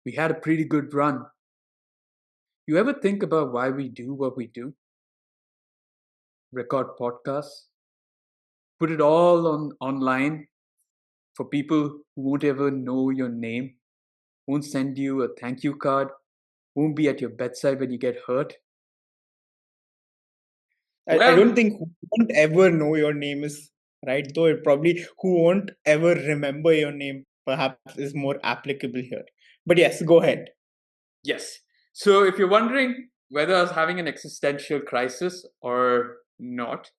We had a pretty good run. You ever think about why we do what we do? Record podcasts, put it all on online for people who won't ever know your name, won't send you a thank you card, won't be at your bedside when you get hurt? I don't Well, think who won't ever know your name is right, though it probably who won't ever remember your name perhaps is more applicable here. But yes, go ahead. yes. So if you're wondering whether I was having an existential crisis or not,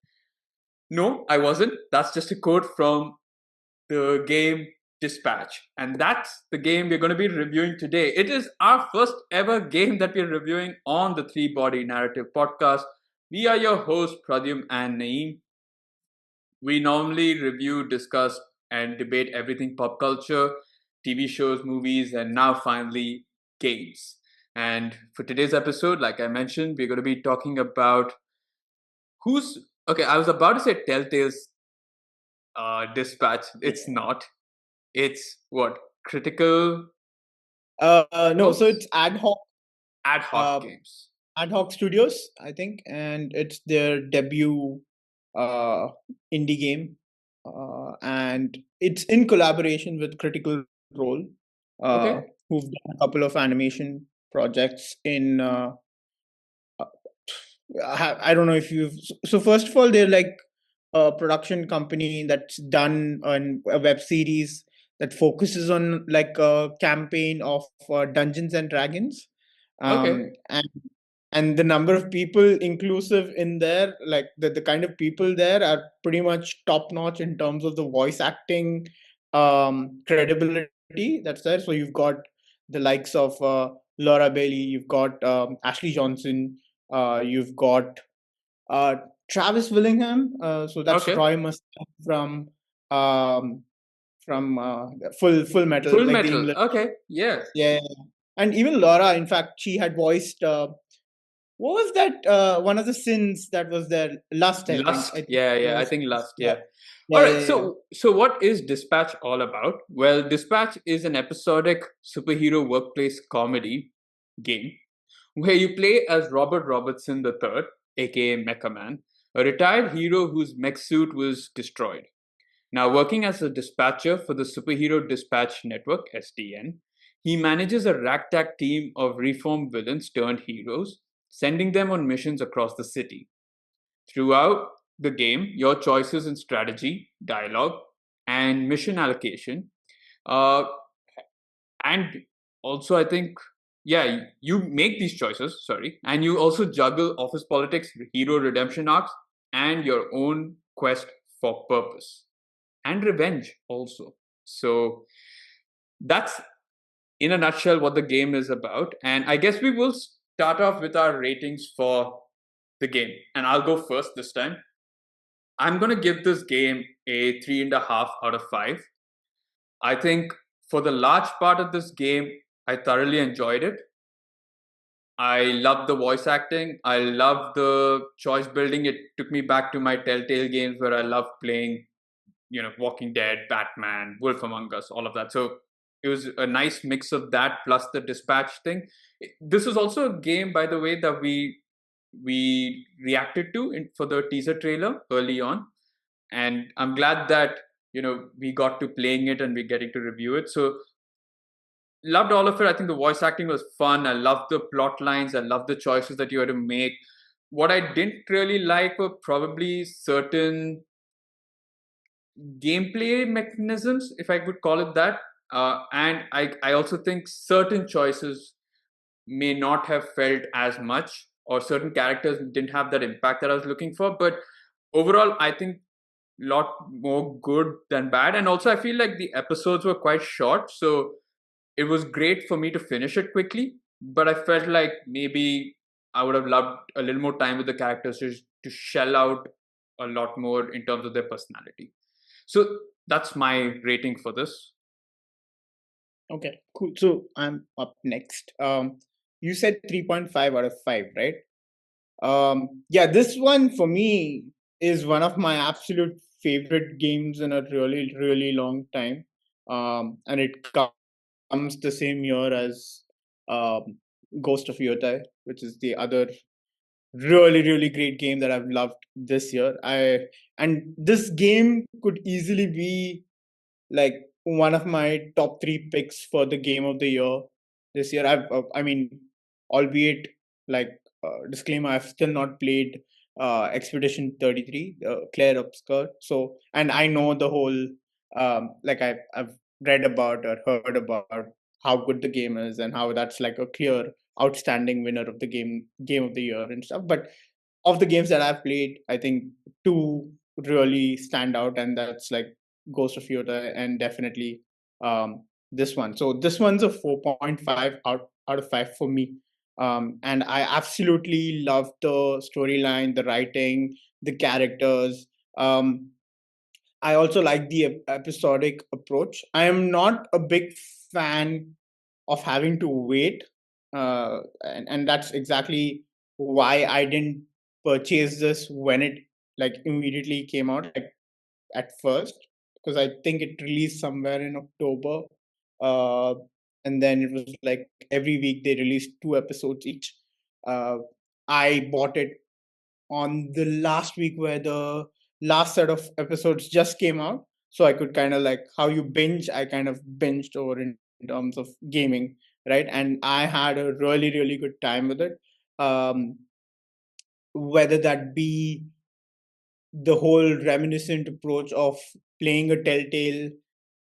no, I wasn't. That's just a quote from the game Dispatch. And that's the game we're going to be reviewing today. It is our first ever game that we're reviewing on the Three Body Narrative podcast. We are your hosts, Pradyum and Naeem. We normally review, discuss, and debate everything pop culture, TV shows, movies, and now finally games. And for today's episode, like I mentioned, we're going to be talking about who's. Okay, I was about to say Telltale's Dispatch. It's not. It's what? Critical No, so Works? it's ad hoc, Ad hoc uh, games. ad hoc studios, I think, and it's their debut uh, indie game, and it's in collaboration with Critical Role, uh, Okay. who've done a couple of animation projects in I don't know if you've. So first of all, they're like a production company that's done a web series that focuses on like a campaign of Dungeons and Dragons, Okay. um, and and the number of people inclusive in there, like the kind of people there are pretty much top notch in terms of the voice acting credibility that's there. So you've got the likes of Laura Bailey, you've got Ashley Johnson, you've got uh, Travis Willingham. So that's Okay. Roy Mustang um, from Full Metal, Full like the Metal. English. Okay. Yeah. Yeah, and even Laura. In fact, she had voiced. What was that? One of the sins that was there. Lust, I think. I Lust. think Yeah, it yeah. I was. think Lust. Yeah, Yeah. yeah, All yeah, right. yeah. Yeah. So what is Dispatch all about? Well, Dispatch is an episodic superhero workplace comedy game where you play as Robert Robertson III, aka Mecha Man, a retired hero whose mech suit was destroyed. Now, working as a dispatcher for the Superhero Dispatch Network, SDN, he manages a ragtag team of reformed villains turned heroes, sending them on missions across the city. Throughout the game, your choices in strategy, dialogue, and mission allocation, uh, and also I think, yeah, you make these choices, sorry, and you also juggle office politics, hero redemption arcs, and your own quest for purpose and revenge also. So that's in a nutshell what the game is about. And I guess we will start off with our ratings for the game. And I'll go first this time. I'm going to give this game a 3.5 out of 5. I think for the large part of this game, I thoroughly enjoyed it. I love the voice acting. I love the choice building. It took me back to my Telltale games where I loved playing, Walking Dead, Batman, Wolf Among Us, all of that. So it was a nice mix of that plus the dispatch thing. This was also a game, by the way, that we reacted to for the teaser trailer early on, and I'm glad that we got to playing it and we're getting to review it. So loved all of it. I think the voice acting was fun. I loved the plot lines. I loved the choices that you had to make. What I didn't really like were probably certain gameplay mechanisms, if I could call it that. And I also think certain choices may not have felt as much, or certain characters didn't have that impact that I was looking for. But overall, I think a lot more good than bad. And also, I feel like the episodes were quite short. So it was great for me to finish it quickly. But I felt like maybe I would have loved a little more time with the characters to shell out a lot more in terms of their personality. So that's my rating for this. Okay, cool. So I'm up next. You said 3.5 out of 5, right? Yeah, this one for me is one of my absolute favorite games in a really, really long time. And it comes the same year as um, Ghost of Yotai, which is the other really great game that I've loved this year. And this game could easily be like one of my top three picks for the game of the year this year. I mean, albeit like disclaimer, I've still not played Expedition 33, Claire Obscure. So, and I know the whole like I've read about or heard about how good the game is and how that's like a clear outstanding winner of the game of the year and stuff. But of the games that I've played, I think two really stand out, and that's like Ghost of Yoda and definitely this one. So this one's a 4.5 out of 5 for me. And I absolutely love the storyline, the writing, the characters. I also like the episodic approach. I am not a big fan of having to wait, and that's exactly why I didn't purchase this when it like immediately came out, like at first, because I think it released somewhere in October, uh, and then it was like every week they released 2 episodes each. Uh, I bought it on the last week where the last set of episodes just came out, so I could kind of like how you binge. I kind of binged over in terms of gaming, right? And I had a really good time with it. Um, whether that be the whole reminiscent approach of playing a Telltale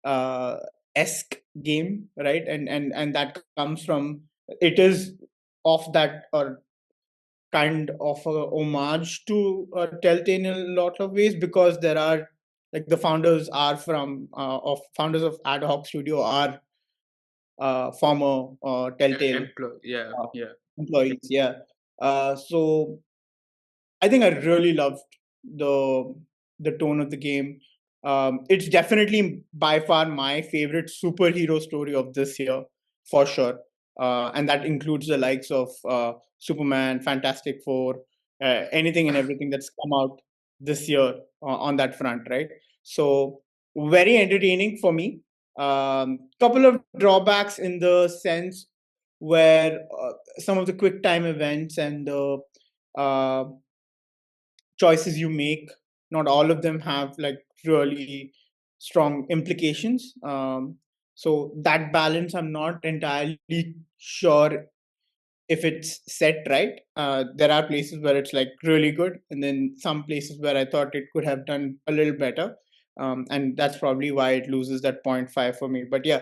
uh, esque game, right? And that comes from it is of that or kind of a homage to Telltale in a lot of ways because there are like the founders are from of founders of Ad Hoc Studio are former Telltale Yeah, uh, yeah. employees. Yeah. So I think I really loved the the tone of the game. It's definitely by far my favorite superhero story of this year, for sure, and that includes the likes of Superman, Fantastic Four, anything and everything that's come out this year on that front, right? So very entertaining for me. Couple of drawbacks in the sense where some of the quick time events and the uh, choices you make, not all of them have like really strong implications. So that balance I'm not entirely sure if it's set right. There are places where it's like really good, and then some places where I thought it could have done a little better. And that's probably why it loses that point 0.5 for me. But yeah,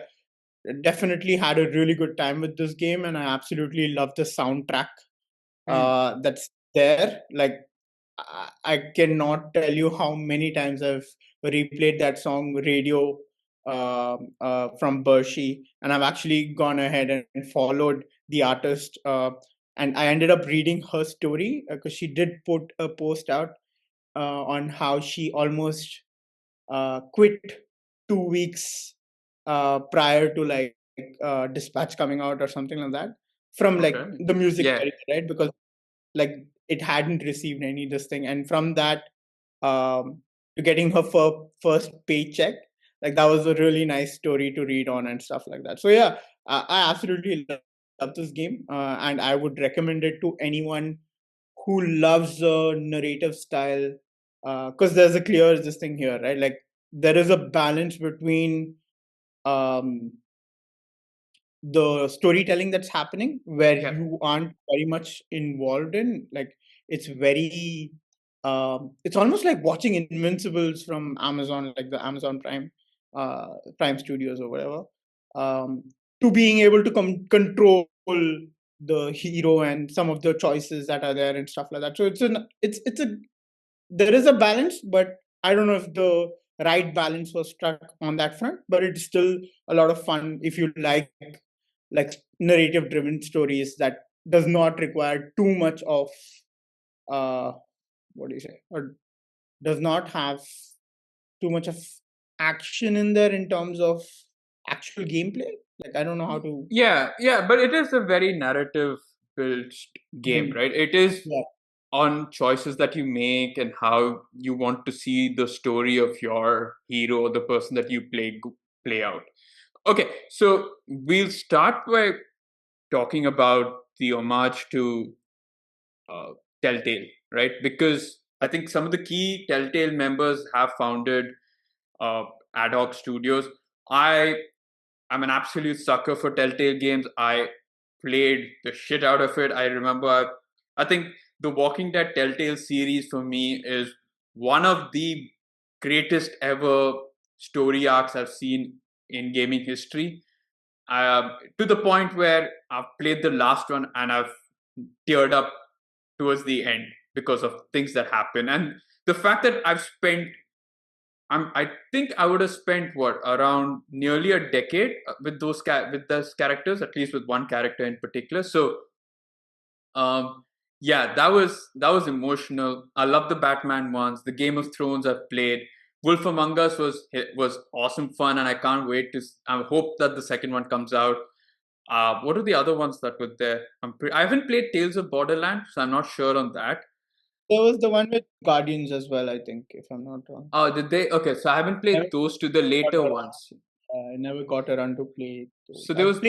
definitely had a really good time with this game, and I absolutely love the soundtrack Hmm. that's there. Like I cannot tell you how many times I've replayed that song Radio from Bershi, and I've actually gone ahead and followed the artist. And I ended up reading her story because she did put a post out on how she almost quit 2 weeks prior to like Dispatch coming out or something like that from like Okay. the music Yeah. career, right? Because like it hadn't received any this thing, and from that to getting her first paycheck, like that was a really nice story to read on and stuff like that. So yeah, I absolutely love this game, and I would recommend it to anyone who loves the narrative style, because there's a clear this thing here, right? Like there is a balance between um the storytelling that's happening where Yeah. you aren't very much involved in. Like it's very it's almost like watching Invincibles from Amazon, like the Amazon Prime Studios or whatever, um to being able to control the hero and some of the choices that are there and stuff like that. So it's a there is a balance, but I don't know if the right balance was struck on that front. But it's still a lot of fun if you like narrative driven stories that does not require too much of uh what do you say, or does not have too much of action in there in terms of actual gameplay. Like I don't know how to. Yeah, yeah, but it is a very narrative built game, Mhm. right? It is Yeah. on choices that you make and how you want to see the story of your hero, the person that you play out. Okay, so we'll start by talking about the homage to uh, Telltale, right? Because I think some of the key Telltale members have founded uh, ad hoc studios. I am an absolute sucker for Telltale games. I played the shit out of it. I remember, I think the Walking Dead Telltale series for me is one of the greatest ever story arcs I've seen in gaming history. To the point where I've played the last one and I've teared up towards the end because of things that happen. And the fact that I think I would have spent what around nearly a decade with those characters, at least with one character in particular. So, um, yeah, that was emotional. I love the Batman ones. The Game of Thrones I've played. Wolf Among Us was awesome fun, and I can't wait to. I hope that the second one comes out. What are the other ones that were there? I haven't played Tales of Borderlands, so I'm not sure on that. There was the one with Guardians as well, I think, if I'm not wrong. Oh, did they? Okay, so I haven't played Never those two, the got later around, ones. I never got around to play those. So there was,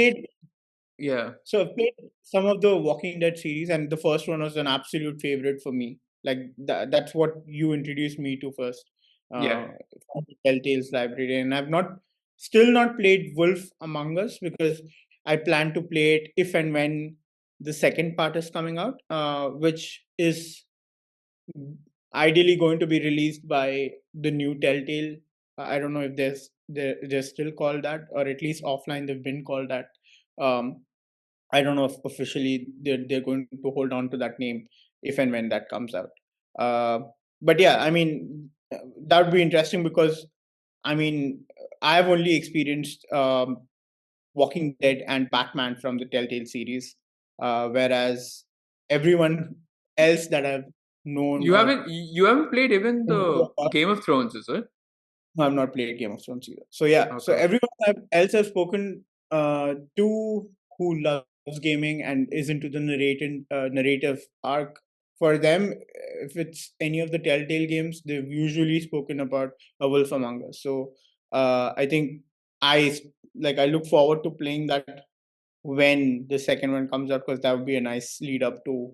yeah, I've played some of the Walking Dead series, and the first one was an absolute favorite for me. Like that's what you introduced me to first, yeah. from the Telltale's library. And I've still not played Wolf Among Us because I plan to play it if and when the second part is coming out, which is ideally going to be released by the new Telltale. I don't know if they're still called that, or at least offline they've been called that. Um, I don't know if officially they're going to hold on to that name if and when that comes out. Uh, but yeah, I mean that would be interesting because I mean I've only experienced Walking Dead and Batman from the Telltale series, whereas everyone else that I've known You or haven't played even the Game of Thrones, is it? no, I've not played Game of Thrones either. So yeah, so Okay. everyone else I've spoken to who loves gaming and is into the narrative arc, for them, if it's any of the Telltale games, they've usually spoken about A Wolf Among Us. So I think I I look forward to playing that when the second one comes out because that would be a nice lead up to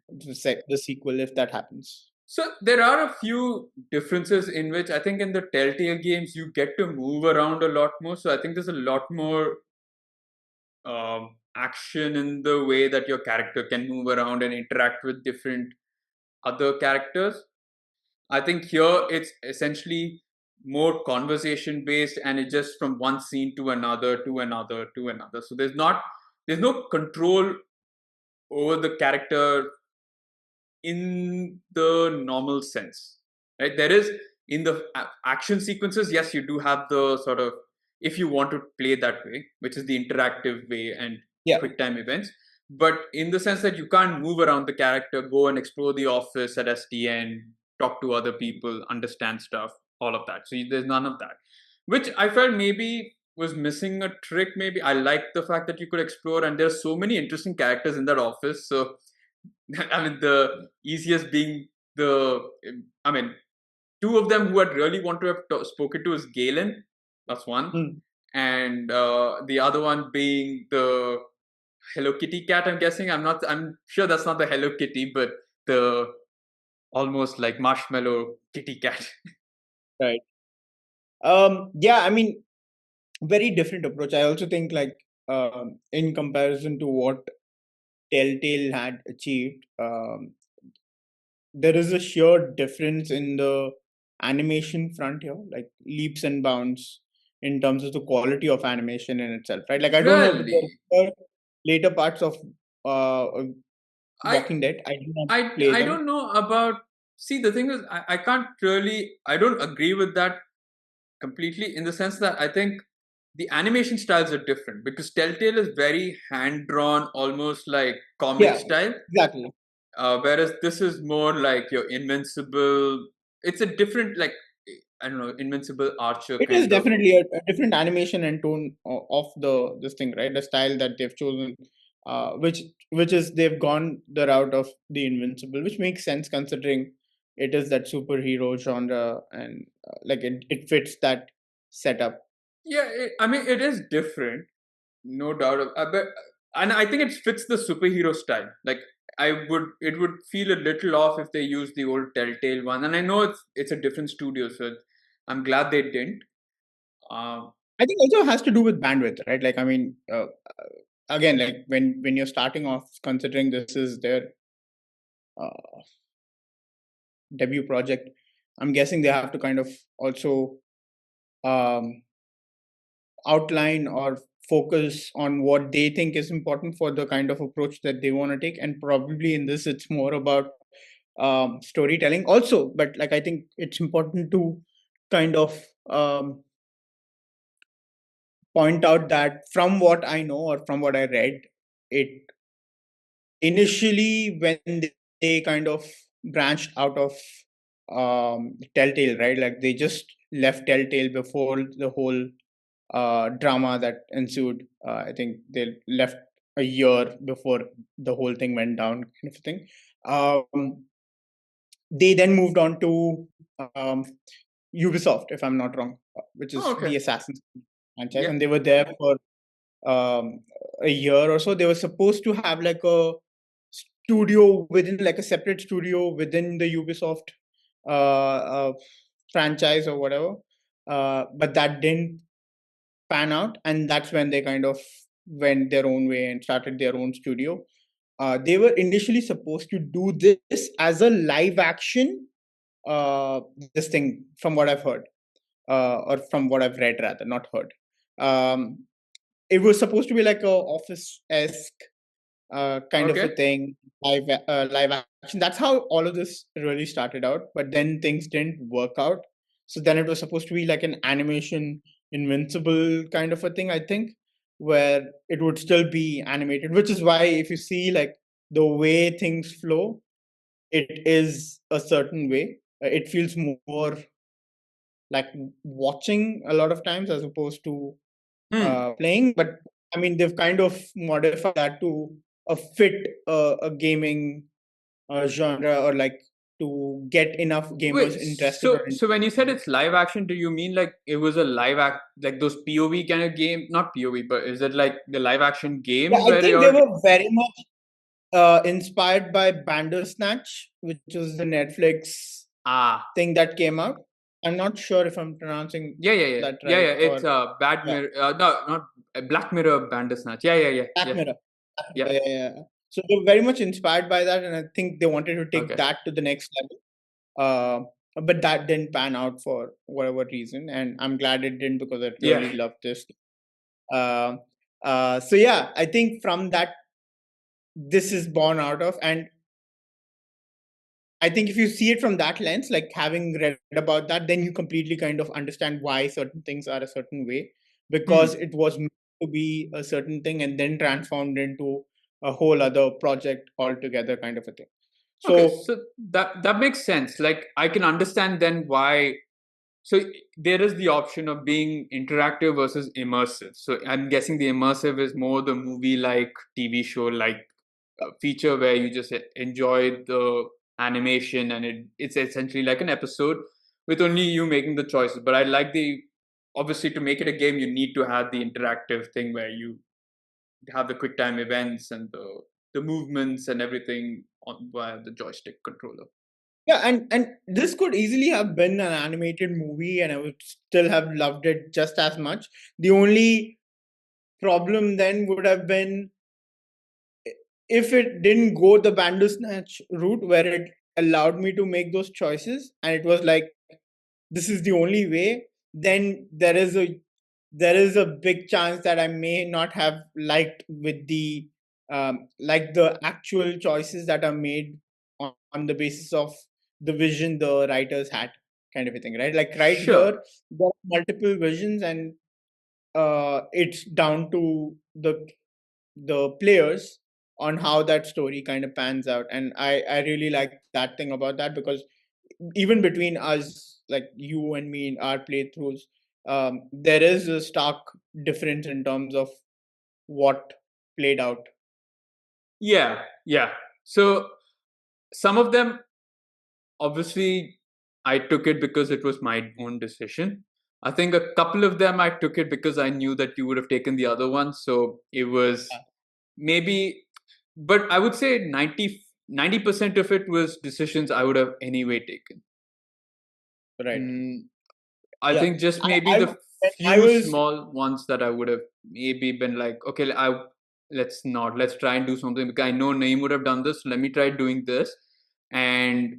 the sequel if that happens. So there are a few differences in which I think in the Telltale games you get to move around a lot more. So I think there's a lot more action in the way that your character can move around and interact with different other characters. I think here it's essentially more conversation based and it's just from one scene to another to another to another. So there's no control over the character in the normal sense, right? There is in the action sequences, yes, you do have the sort of, if you want to play that way, which is the interactive way and Yeah, quick time events, but in the sense that you can't move around the character, go and explore the office at STN, talk to other people, understand stuff, all of that. So there's none of that, which I felt maybe was missing a trick. Maybe I like the fact that you could explore and there's so many interesting characters in that office. So I mean, the easiest being the, I mean, two of them who I'd really want to have spoken to is Galen, that's one, mm, and the other one being the Hello Kitty cat. I'm guessing. I'm sure that's not the Hello Kitty, but the almost like marshmallow kitty cat. right. Yeah, I mean, very different approach. I also think in comparison to what Telltale had achieved, there is a sheer difference in the animation front here, like leaps and bounds in terms of the quality of animation in itself, right? Like I don't know, but Really, there are later parts of uh, I Walking Dead. I did not I play I them. don't know about. See, the thing is, I can't really. I don't agree with that completely in the sense that I think the animation styles are different because Telltale is very hand drawn, almost like comic Yeah, style, exactly. whereas this is more like your Invincible. It's a different, like, I don't know, Invincible Archer It is kind of. definitely a different animation and tone of the this thing, right? The style that they've chosen, which is they've gone the route of the Invincible, which makes sense considering it is that superhero genre and it fits that setup. Yeah, I mean, it is different, no doubt. But and I think it fits the superhero style. Like it would feel a little off if they used the old Telltale one. And I know it's a different studio, so I'm glad they didn't. Um, I think also has to do with bandwidth, right? Like, I mean, again, like when you're starting off, considering this is their uh, debut project, I'm guessing they have to kind of also um, outline or focus on what they think is important for the kind of approach that they want to take. And probably in this, it's more about storytelling also. But like, I think it's important to kind of point out that from what I know or from what I read, it initially when they kind of branched out of Telltale, right? Like they just left Telltale before the whole drama that ensued. I think they left a year before the whole thing went down, kind of thing. They then moved on to um, Ubisoft, if I'm not wrong, which oh, is okay. the Assassin's Creed franchise, Yeah. and they were there for um, a year or so. They were supposed to have like a studio within, like a separate studio within the Ubisoft franchise or whatever, but that didn't pan out, and that's when they kind of went their own way and started their own studio. They were initially supposed to do this as a live action this thing, from what I've heard, or from what I've read, rather, not heard. Um, it was supposed to be like a office esque kind of a Okay. thing, live action. That's how all of this really started out. But then things didn't work out. So then it was supposed to be like an animation invincible kind of a thing, I think, where it would still be animated. Which is why if you see like the way things flow, it is a certain way. It feels more like watching a lot of times as opposed to Hmm. playing. But I mean, they've kind of modified that to fit a gaming genre, or like to get enough gamers Wait, interested or so when you said interested. it's live action, do you mean like it was a live act, like those POV kind of game? Not POV, but is it like the live action Yeah, games I where think they you're? were very much inspired by Bandersnatch, which was the Netflix Ah, thing that came out. I'm not sure if I'm pronouncing yeah, yeah, yeah, that yeah, right, yeah. or It's Bad yeah, Mirror. No, not Black Mirror Bandersnatch. Yeah, yeah, yeah, Black yeah, Mirror. yeah. Yeah, yeah, yeah. So they were very much inspired by that, and I think they wanted to take Okay. that to the next level. But that didn't pan out for whatever reason, and I'm glad it didn't because I Yeah. really loved this. Uh, so yeah, I think from that this is born out of, and I think if you see it from that lens, like having read about that, then you completely kind of understand why certain things are a certain way, because Hmm. it was meant to be a certain thing and then transformed into a whole other project altogether, kind of a thing. Okay, So so that makes sense. Like I can understand then why. So there is the option of being interactive versus immersive. So I'm guessing the immersive is more the movie-like TV show-like feature where you just enjoy the animation and it's essentially like an episode with only you making the choices. But I like the obviously to make it a game you need to have the interactive thing where you have the quick time events and the movements and everything on via the joystick controller. yeah, and this could easily have been an animated movie, and I would still have loved it just as much. The only problem then would have been if it didn't go the Bandersnatch route, where it allowed me to make those choices, and it was like this is the only way. Then there is a big chance that I may not have liked with the like the actual choices that are made on the basis of the vision the writers had, kind of a thing, right? Like right Sure. here, there are multiple visions, and it's down to the players on how that story kind of pans out. And I really like that thing about that, because even between us, like you and me in our playthroughs, there is a stark difference in terms of what played out. Yeah, yeah. So some of them, obviously, I took it because it was my own decision. I think a couple of them I took it because I knew that you would have taken the other one. So it was maybe, but I would say 90% of it was decisions I would have anyway taken. Right. I think just maybe the when I few was small ones that I would have maybe been like, okay, let's try and do something because I know Naeem would have done this. Let me try doing this, and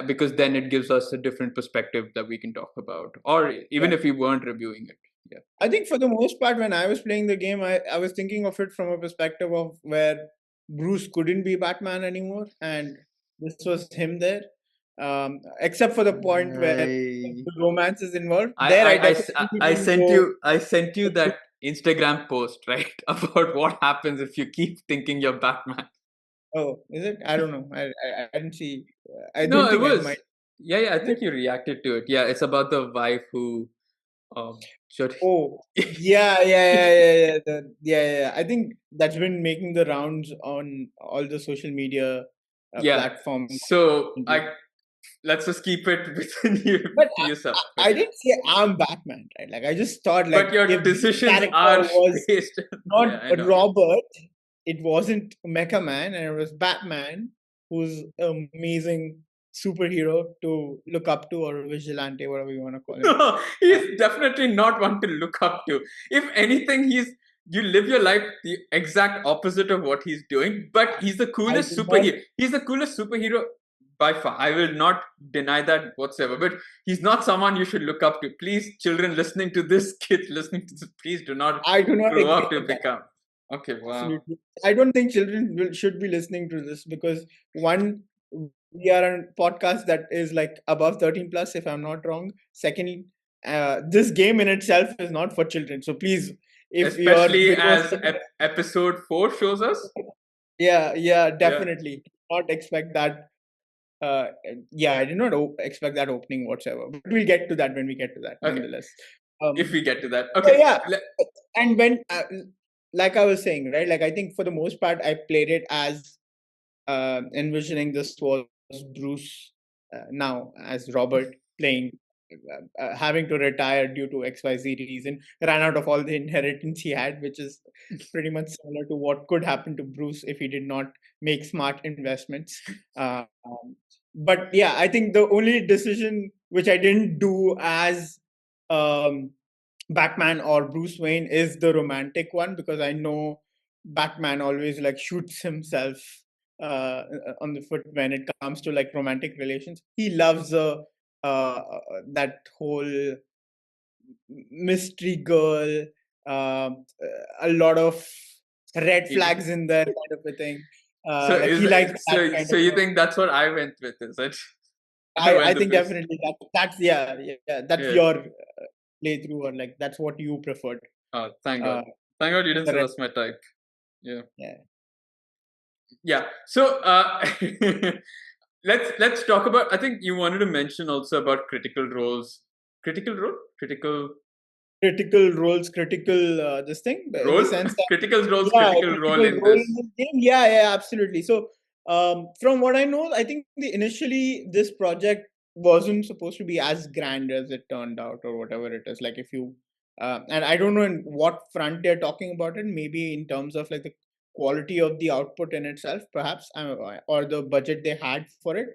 because then it gives us a different perspective that we can talk about, or even yeah. if we weren't reviewing it. Yeah. I think for the most part, when I was playing the game, I was thinking of it from a perspective of where Bruce couldn't be Batman anymore, and this was him there. Except for the point where I the romance is involved. There, I definitely didn't go. I sent you that Instagram post, right, about what happens if you keep thinking you're Batman. Oh, is it? I don't know. I didn't see. I No, don't it think I was. might. Yeah, I Is it? think you reacted to it. Yeah, it's about the wife who should. Oh, yeah. I think that's been making the rounds on all the social media Yeah. platforms. So let's just keep it within you But to yourself. I Okay. didn't say I'm Batman, right? Like I just thought like But your if this decisions character are was based. not Yeah, I know. Robert, it wasn't Mecha Man, and it was Batman, who's an amazing superhero to look up to, or vigilante, whatever you want to call him. No, he's definitely not one to look up to. If anything, you live your life the exact opposite of what he's doing, but he's the I coolest did not. superhero. He's the coolest superhero by far. I will not deny that whatsoever. But he's not someone you should look up to. Please, children listening to this, kids listening to this, please do not I do not grow agree up to with that. become. Okay, wow. Absolutely. I don't think children should be listening to this because one, we are on a podcast that is like above 13 plus, if I'm not wrong. Second, this game in itself is not for children. So please, if you're Especially because as episode 4 shows us. yeah, Yeah. definitely not expect that. Uh, yeah, I did not expect that opening whatsoever. But we'll get to that when we get to that, Okay. nonetheless. If we get to that. So Okay. yeah, and when like I was saying, right? Like I think for the most part, I played it as envisioning this was Bruce now as Robert playing, having to retire due to XYZ reason, ran out of all the inheritance he had, which is pretty much similar to what could happen to Bruce if he did not make smart investments. But yeah, I think the only decision which I didn't do as um, Batman or Bruce Wayne is the romantic one because I know Batman always like shoots himself on the foot when it comes to like romantic relations. He loves that whole mystery girl, a lot of red flags in there kind of a thing. Like he likes that kind So of. you think that's what I went with, is it? I When the think best. definitely that's yeah that's Yeah. your playthrough, or like that's what you preferred. Oh, thank God. Uh, Thank God you than didn't the say rest. that's my type. Yeah. Yeah. Yeah. So let's talk about, I think you wanted to mention also about critical roles. Critical role? Critical roles, critical this thing, in the Role? sense that Critical roles, yeah, a critical role critical in role in this. this game. Yeah, absolutely. So from what I know, I think initially this project wasn't supposed to be as grand as it turned out, or whatever it is. Like if you and I don't know in what front they're talking about it. Maybe in terms of like the quality of the output in itself, perhaps, or the budget they had for it.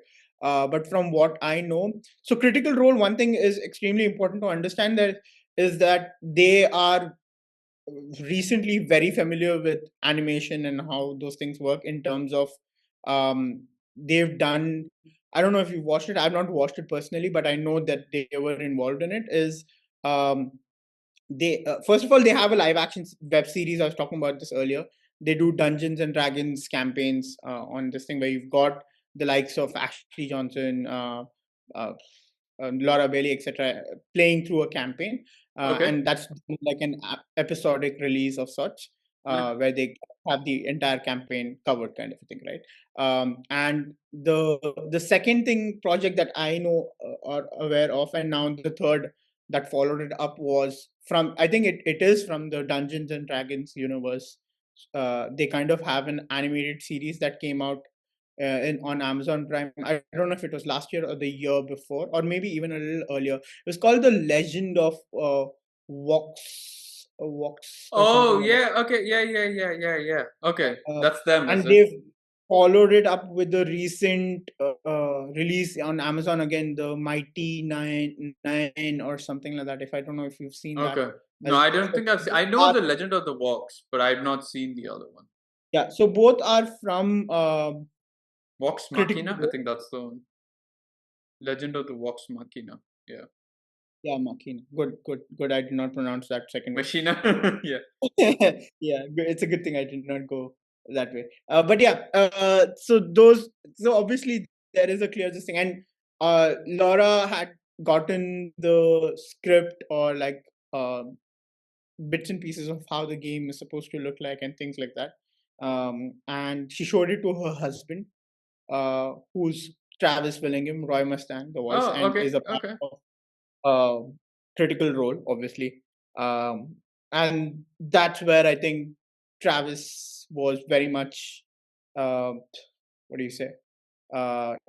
But from what I know, so critical role. One thing is extremely important to understand that is that they are recently very familiar with animation and how those things work in terms of they've done. I don't know if you've watched it. I've not watched it personally, but I know that they were involved in it. Is um, they first of all they have a live action web series. I was talking about this earlier. They do Dungeons and Dragons campaigns on this thing where you've got the likes of Ashley Johnson, uh, Laura Bailey, etc., playing through a campaign, Okay. and that's like an episodic release of such, Nice. where they have the entire campaign covered, kind of a thing, right? And the second thing project that I know or aware of, and now the third that followed it up was from, I think it is from the Dungeons and Dragons universe. They kind of have an animated series that came out on Amazon Prime. I don't know if it was last year or the year before, or maybe even a little earlier. It was called The Legend of Vox or something Oh like that. yeah, okay, yeah. Okay, Uh, that's them, is and it? they've followed it up with the recent release on Amazon again, the Mighty Nine or something like that. If I don't know if you've seen that Okay. No, as I well. don't So think I've seen. both I know are, the Legend of the Walks, but I've not seen the other one. yeah, so both are from Vox Critical Machina, I Role. think that's the one. Legend of the Vox Machina. Yeah, Yeah, Machina. Good. I did not pronounce that second word. Machina. Yeah. Yeah, it's a good thing I did not go that way. But yeah, so obviously there is a clear this thing, and Laura had gotten the script or like bits and pieces of how the game is supposed to look like and things like that. And she showed it to her husband, who's Travis Willingham, Roy Mustang, the voice, Oh, and okay, is a part okay. of Critical Role, obviously. Um, and that's where I think Travis was very much, uh, what do you say,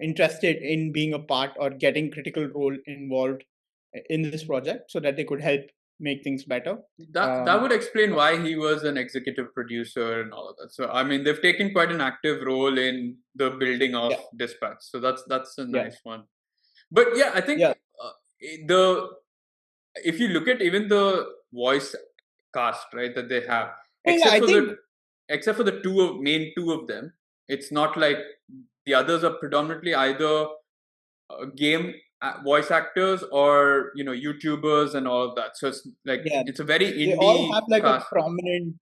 interested in being a part or getting Critical Role involved in this project so that they could help make things better. That Um, would explain why he was an executive producer and all of that. So I mean, they've taken quite an active role in the building of yeah, Dispatch. So that's a yeah, nice one. But yeah, I think yeah. uh, the if you look at even the voice cast, right, that they have, So yeah, except I for think the main two of them, it's not like the others are predominantly either game voice actors or YouTubers and all of that. So it's like yeah, it's a very they all indie have like a cast. prominent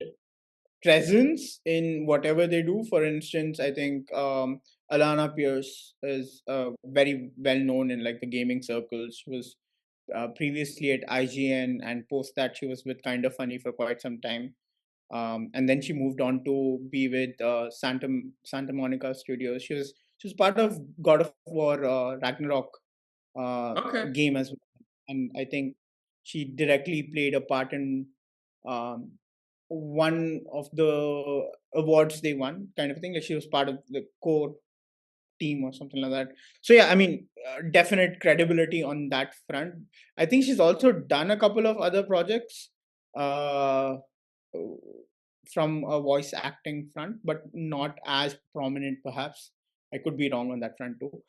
presence in whatever they do. For instance, I think Alana Pierce is very well known in like the gaming circles. She was previously at IGN, and post that she was with Kind of Funny for quite some time. And then she moved on to be with Santa Monica Studios. She was part of God of War Ragnarok Okay. game as well, and I think she directly played a part in um, one of the awards they won, kind of thing. Like she was part of the core team or something like that. So yeah, I mean, definite credibility on that front. I think she's also done a couple of other projects uh, from a voice acting front, but not as prominent, perhaps. I could be wrong on that front too.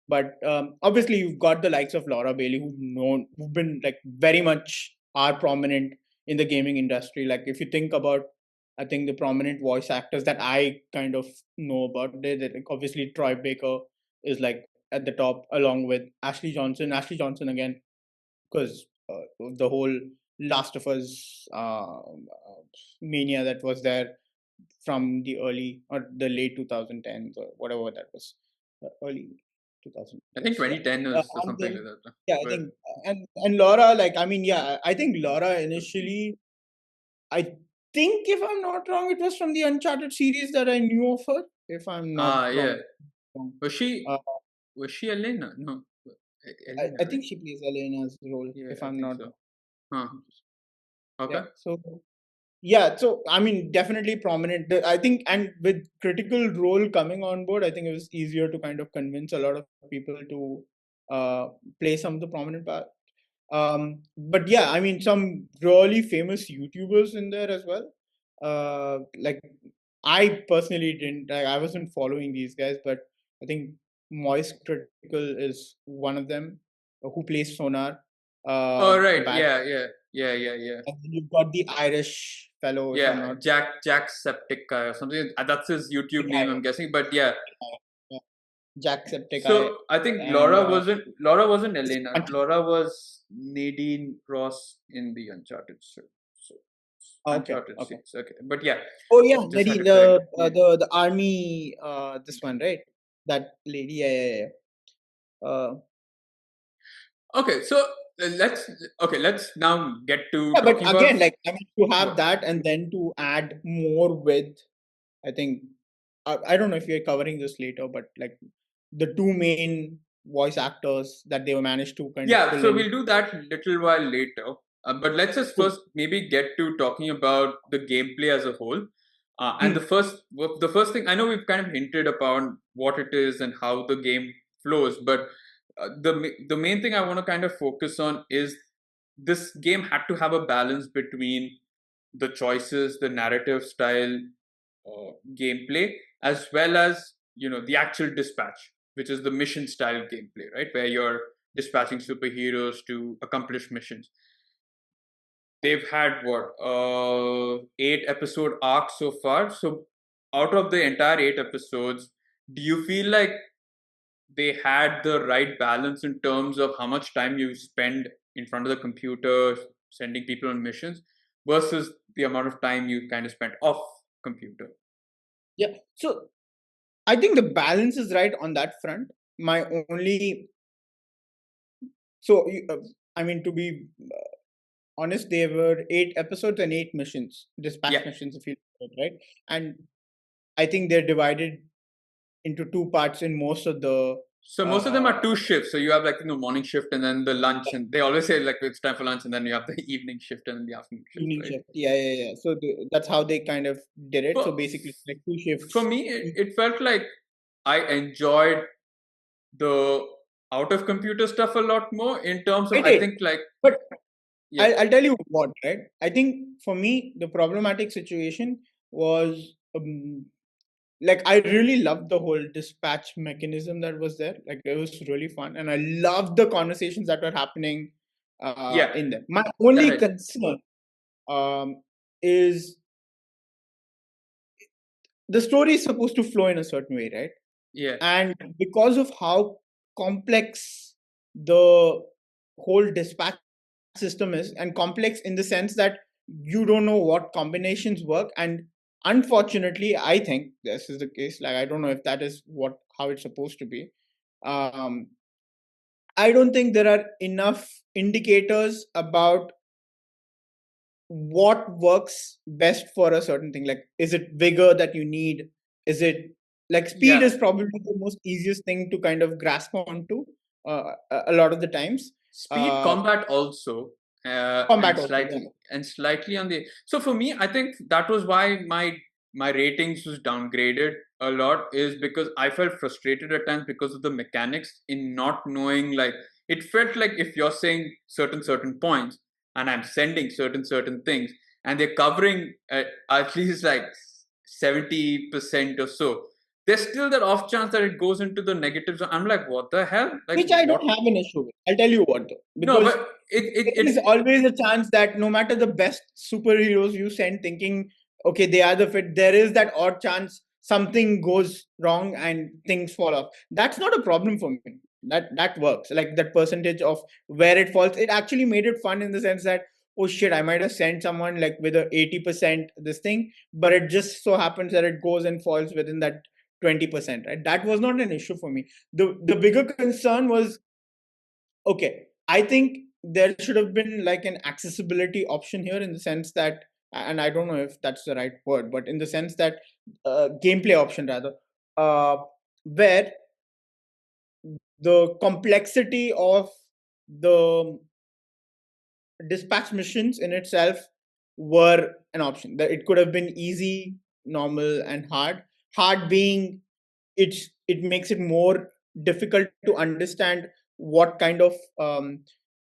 But obviously, you've got the likes of Laura Bailey, who've been like very much are prominent in the gaming industry. Like if you think about, I think the prominent voice actors that I kind of know about, they like obviously Troy Baker is like at the top, along with Ashley Johnson. Ashley Johnson again, because the whole Last of Us mania that was there from the early or the late 2010s or whatever that was, early I think 2010s. Yeah, 2010 is and something then like that. yeah, I But think and Laura, like I mean, yeah, I think Laura initially, I think if I'm not wrong, it was from the Uncharted series that I knew of her. If I'm not yeah. wrong. Was she Uh, was she Elena? No, Elena, I right? think she plays Elena's role, Yeah, if I I'm think not so. wrong. Huh. Okay. Yeah. So yeah, so I mean, definitely prominent. I think, and with Critical Role coming on board, I think it was easier to kind of convince a lot of people to play some of the prominent part. But yeah, I mean, some really famous YouTubers in there as well. Like I personally didn't, I wasn't following these guys, but I think Moist Critical is one of them, who plays Sonar, Oh the right. bad. Yeah. And then you've got the Irish fellow, if I'm Yeah, not. Jacksepticeye or something. That's his YouTube Guy, name, I'm guessing. But yeah, yeah, Jacksepticeye, so I think and Laura wasn't it's Elena. Uncharted. Laura was Nadine Ross in the Uncharted. So Okay, Uncharted okay. series. Okay, but yeah, Oh yeah, just had Nadine, to correct it. Yeah. the army, this one, right? That lady, yeah. Okay, so let's let's now get to Yeah, but talking about again, like I mean, to have what. that and then to add more with, I think, I don't know if you're covering this later, but like the two main voice actors that they were managed to kind of Yeah, pull so in. we'll do that little while later. But let's just Cool. first maybe get to talking about the gameplay as a whole. And the first thing I know we've kind of hinted upon what it is and how the game flows, but the main thing I want to kind of focus on is this game had to have a balance between the choices, the narrative style, gameplay, as well as the actual dispatch, which is the mission style gameplay, right, where you're dispatching superheroes to accomplish missions. They've had what 8 episode arc so far. So out of the entire 8 episodes, do you feel like they had the right balance in terms of how much time you spend in front of the computer sending people on missions versus the amount of time you kind of spent off computer? Yeah. So I think the balance is right on that front. My only so I mean, to be honest, there were 8 episodes and 8 missions, dispatch Yeah. missions, if you look at it, right? And I think they're divided into two parts in most of the So most of them uh, are two shifts. So you have like morning shift and then the lunch, and they always say like it's time for lunch, and then you have the evening shift and then the afternoon shift, evening right? shift. Yeah, yeah, yeah. So that's how they kind of did it. So But basically, like two for shifts. me, it felt like I enjoyed the out of computer stuff a lot more in terms of I I did, think like but yeah, I'll tell you what, right? I think for me, the problematic situation was like I really loved the whole dispatch mechanism that was there. Like it was really fun, and I loved the conversations that were happening yeah, in them. My that only I concern is the story is supposed to flow in a certain way, right? yeah, And because of how complex the whole dispatch system is, and complex in the sense that you don't know what combinations work, and unfortunately I think this is the case, like I don't know if that is what how it's supposed to be. um I don't think there are enough indicators about what works best for a certain thing. Like, is it vigor that you need? Is it like speed yeah. is probably the most easiest thing to kind of grasp onto a lot of the times. Speed uh combat also, Combat and also, yeah. slightly on the. So for me, I think that was why my ratings was downgraded a lot, is because I felt frustrated at times because of the mechanics in not knowing. Like it felt like if you're saying certain points and I'm sending certain things and they're covering at least like 70% or so, there's still that off chance that it goes into the negatives. I'm like, what the hell? Like Which I what? don't have an issue with. I'll tell you what, though, No, because but there is always a chance that no matter the best superheroes you send thinking, okay, they are the fit, there is that odd chance something goes wrong and things fall off. That's not a problem for me. That works. Like that percentage of where it falls, it actually made it fun in the sense that, oh shit, I might have sent someone like with a 80% this thing, but it just so happens that it goes and falls within that 20%. Right? That was not an issue for me. The bigger concern was, okay, I think there should have been like an accessibility option here in the sense that, and I don't know if that's the right word, but in the sense that gameplay option rather, uh, where the complexity of the dispatch missions in itself were an option. That it could have been easy, normal, and hard. Hard being it makes it more difficult to understand what kind of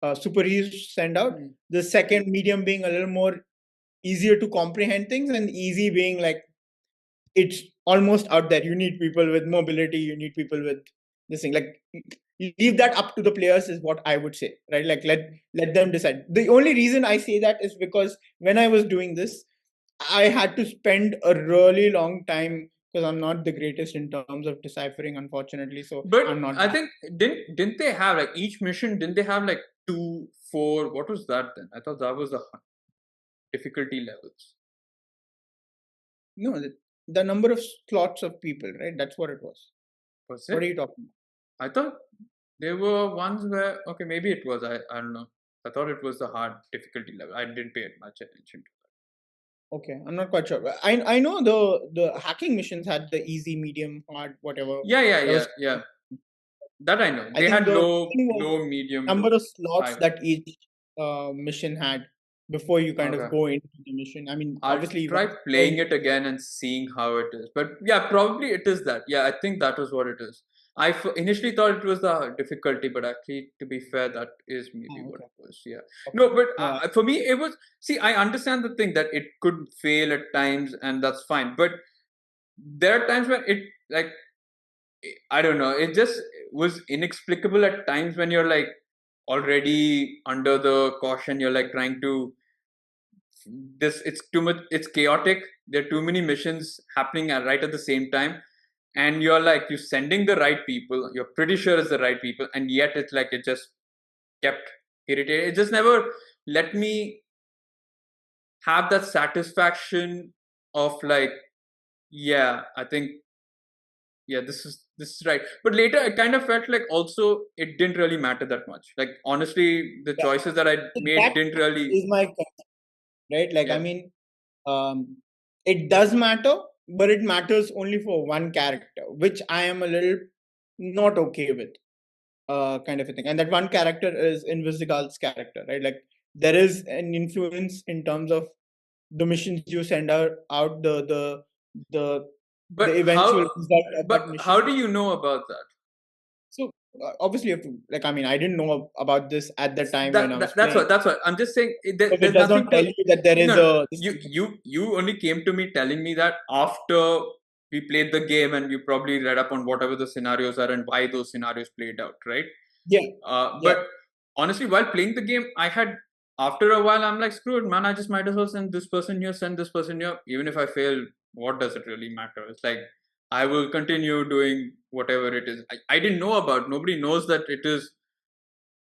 superheroes send out. Mm. The second medium being a little more easier to comprehend things, and easy being like it's almost out there. You need people with mobility. You need people with this thing. Like leave that up to the players is what I would say, right? Like let them decide. The only reason I say that is because when I was doing this, I had to spend a really long time because I'm not the greatest in terms of deciphering, unfortunately. So but I'm not I that. think didn't they have like each mission? Didn't they have like two, four? What was that then? I thought that was the difficulty levels. No, the number of slots of people, right? That's what it was. Was What it? are you talking I thought there were ones where okay, maybe it was. I don't know. I thought it was the hard difficulty level. I didn't pay much attention to about? Okay, I'm not quite sure. I know the hacking missions had the easy, medium, hard, whatever. yeah, yeah, That yeah, was, yeah. That I know. I They think had the thing was low, medium, number of slots high. that each mission had. before you kind of Okay. go into the mission. I mean, I'll obviously, try once playing it again and seeing how it is. But yeah, probably it is that. Yeah, I think that was what it is. Initially thought it was the difficulty, but actually, to be fair, that is maybe what okay, it was. Yeah. okay, No, but yeah, for me, it was. See, I understand the thing that it could fail at times, and that's fine. But there are times when it, like, I don't know, it just was inexplicable at times when you're like already under the caution. You're like trying to it's too much, it's chaotic, there are too many missions happening right at the same time, and you're sending the right people, you're pretty sure it's the right people, and yet it's like it just kept irritating. It just never let me have that satisfaction of like, yeah, I think, yeah, this is right. But later I kind of felt like also it didn't really matter that much. Like honestly, the yeah. choices that I So made that didn't really. is my concern, right? Like, I Yeah. mean, it does matter, but it matters only for one character, which I am a little not okay with, kind of a thing. And that one character is Invisigal's character, right? Like, there is an influence in terms of the missions you send out the But eventual how result of that but how mission. do you know about that? So obviously, you have to, like, I mean, I didn't know about this at the time when I was That's playing. what I'm just saying, So it there's does not nothing tell to. you that there is No, a this you thing. you only came to me telling me that after we played the game, and you probably read up on whatever the scenarios are and why those scenarios played out, right? Yeah, yeah. But honestly, while playing the game, I had, after a while, I'm like, screw it, man. I just might as well send this person here, send this person here. Even if I fail, what does it really matter? It's like I will continue doing whatever it is. I didn't know about. Nobody knows that it is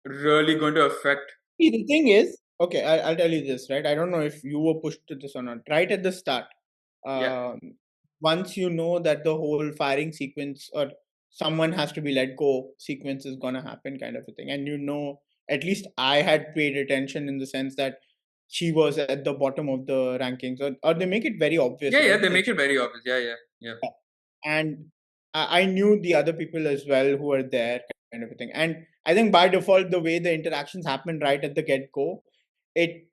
really going to affect. See, the thing is, okay, I'll tell you this, right? I don't know if you were pushed to this or not. Right at the start, Yeah, um, once you know that the whole firing sequence or someone has to be let go sequence is gonna happen, kind of a thing, and you know, at least I had paid attention in the sense that she was at the bottom of the rankings, or they make it very obvious, yeah. right? They That make it very obvious. Yeah, yeah, yeah. and I knew the other people as well who were there, kind of a thing. And I think by default, the way the interactions happened right at the get go, it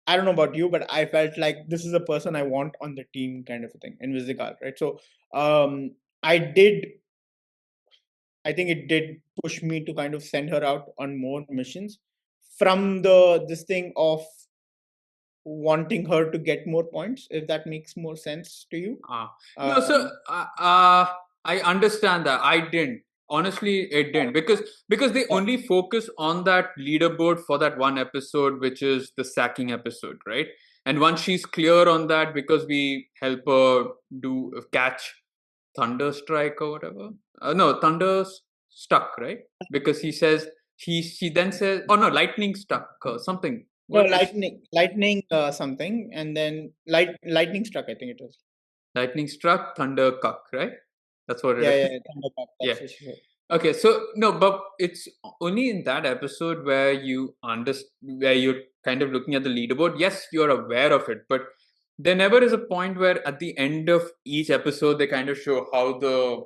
I don't know about you, but I felt like this is a person I want on the team, kind of a thing, in Visigal, right? So I did. I think it did push me to kind of send her out on more missions from the this thing of wanting her to get more points, if that makes more sense to you. No, so Um, I understand that. I didn't. Honestly, it didn't, because they yeah, only focus on that leaderboard for that one episode, which is the sacking episode, right? And once she's clear on that, because we help her do catch Thunderstrike or whatever. No, Thunder stuck, right? Because he says she then says, oh no, lightning stuck or something. no, What is lightning, something, and then lightning struck. I think it was. lightning struck, thunder cuck, right? That's what it Yeah, is. yeah, Thundercat, Yeah. that's what she said. Okay, so no, but it's only in that episode where where you're kind of looking at the leaderboard. Yes, you're aware of it, but there never is a point where at the end of each episode they kind of show how the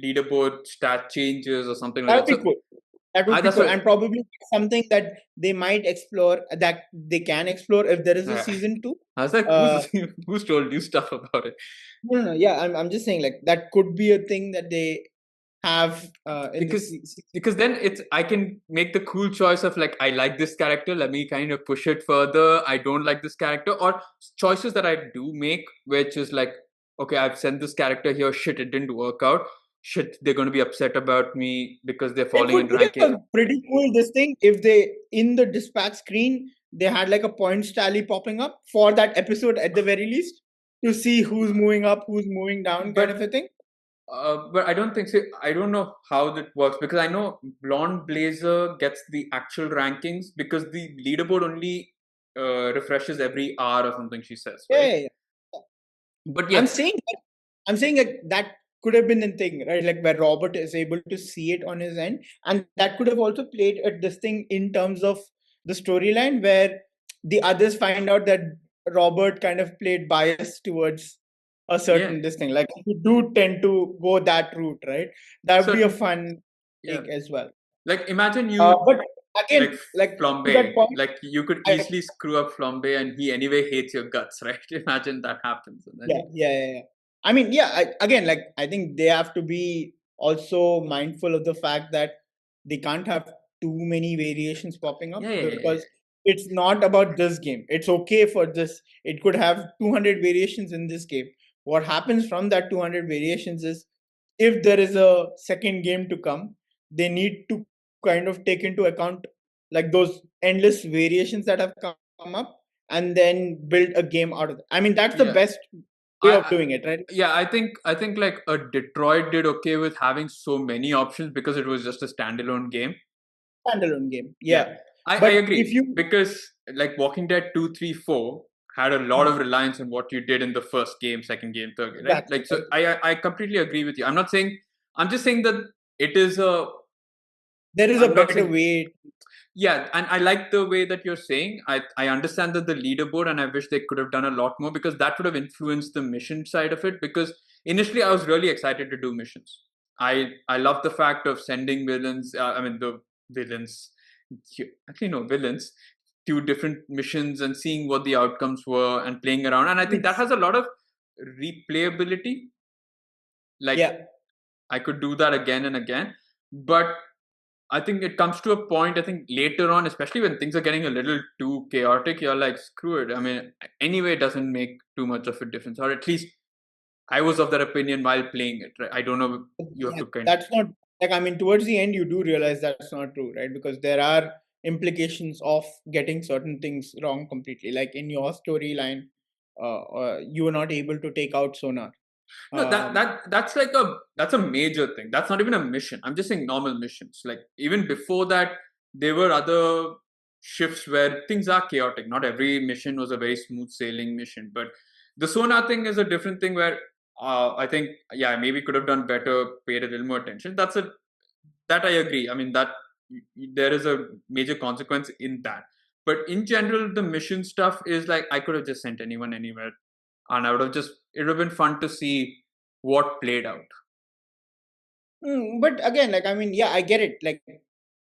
leaderboard stat changes or something like That would that. be So cool. That would be that's cool, what. and probably something that they might explore. That they can explore if there is a Uh, season two. I was like, Uh, who's told you stuff about it? no, no, yeah, I'm just saying, like, that could be a thing that they have in the because season. because then it's, I can make the cool choice of like, I like this character, let me kind of push it further. I don't like this character, or choices that I do make, which is like, okay, I've sent this character here, shit, it didn't work out, shit, they're going to be upset about me because they're It falling in would be ranking. a pretty cool this thing if they in the dispatch screen they had like a points tally popping up for that episode at the very least to see who's moving up, who's moving down, kind of but a thing. but I don't think so. I don't know how that works, because I know Blonde Blazer gets the actual rankings because the leaderboard only refreshes every hour or something, she says, Yeah, right? yeah, yeah. But I'm yeah, saying I'm saying like that could have been a thing, right? Like where Robert is able to see it on his end, and that could have also played at this thing in terms of the storyline where the others find out that Robert kind of played bias towards a yeah, certain this thing. Like you do tend to go that route, right? That would be a certain, fun yeah. take as well. Like imagine you But like again, like to that Flambe. point, Like you could I easily screw up Flambe, and he anyway hates your guts, right? Imagine that happens, and then yeah, yeah. I mean, yeah, again, like I think they have to be also mindful of the fact that they can't have too many variations popping up, yeah, yeah, yeah, because it's not about this game. It's okay for this. It could have 200 variations in this game. What happens from that 200 variations is, if there is a second game to come, they need to kind of take into account like those endless variations that have come up, and then build a game out of it. I mean, that's the yeah. best way of I doing it, right? yeah, I think like a Detroit did okay with having so many options because it was just a standalone game. Standalone game, Yeah, yeah. I But if agree you because like Walking Dead 2, 3, 4 had a lot of reliance on what you did in the first game, second game, third game, right? exactly Like so, right, I completely agree with you. I'm not saying I'm just saying that it is a. there is a I'm not better saying way. yeah, and I like the way that you're saying. I understand that the leaderboard, and I wish they could have done a lot more because that would have influenced the mission side of it. Because initially, I was really excited to do missions. I love the fact of sending villains. I mean, the villains, actually no villains, to different missions and seeing what the outcomes were and playing around. And I think that Yes. has a lot of replayability. Like Yeah. I could do that again and again, but I think it comes to a point, I think later on, especially when things are getting a little too chaotic, you're like, screw it. I mean, anyway, it doesn't make too much of a difference. Or at least I was of that opinion while playing it, right? I don't know. You have Yeah, to kind of. that's not like, I mean, towards the end you do realize that's not true, right? Because there are implications of getting certain things wrong completely. Like in your storyline, you were not able to take out Sonar. No, that Um, that that's like that's a major thing. That's not even a mission. I'm just saying normal missions. Like even before that, there were other shifts where things are chaotic. Not every mission was a very smooth sailing mission, but the sonar thing is a different thing where I think yeah maybe could have done better, paid a little more attention. That I agree. I mean that there is a major consequence in that. But in general, the mission stuff is like I could have just sent anyone anywhere and I would have just it would have been fun to see what played out. but again, like I mean, yeah, I get it. Like,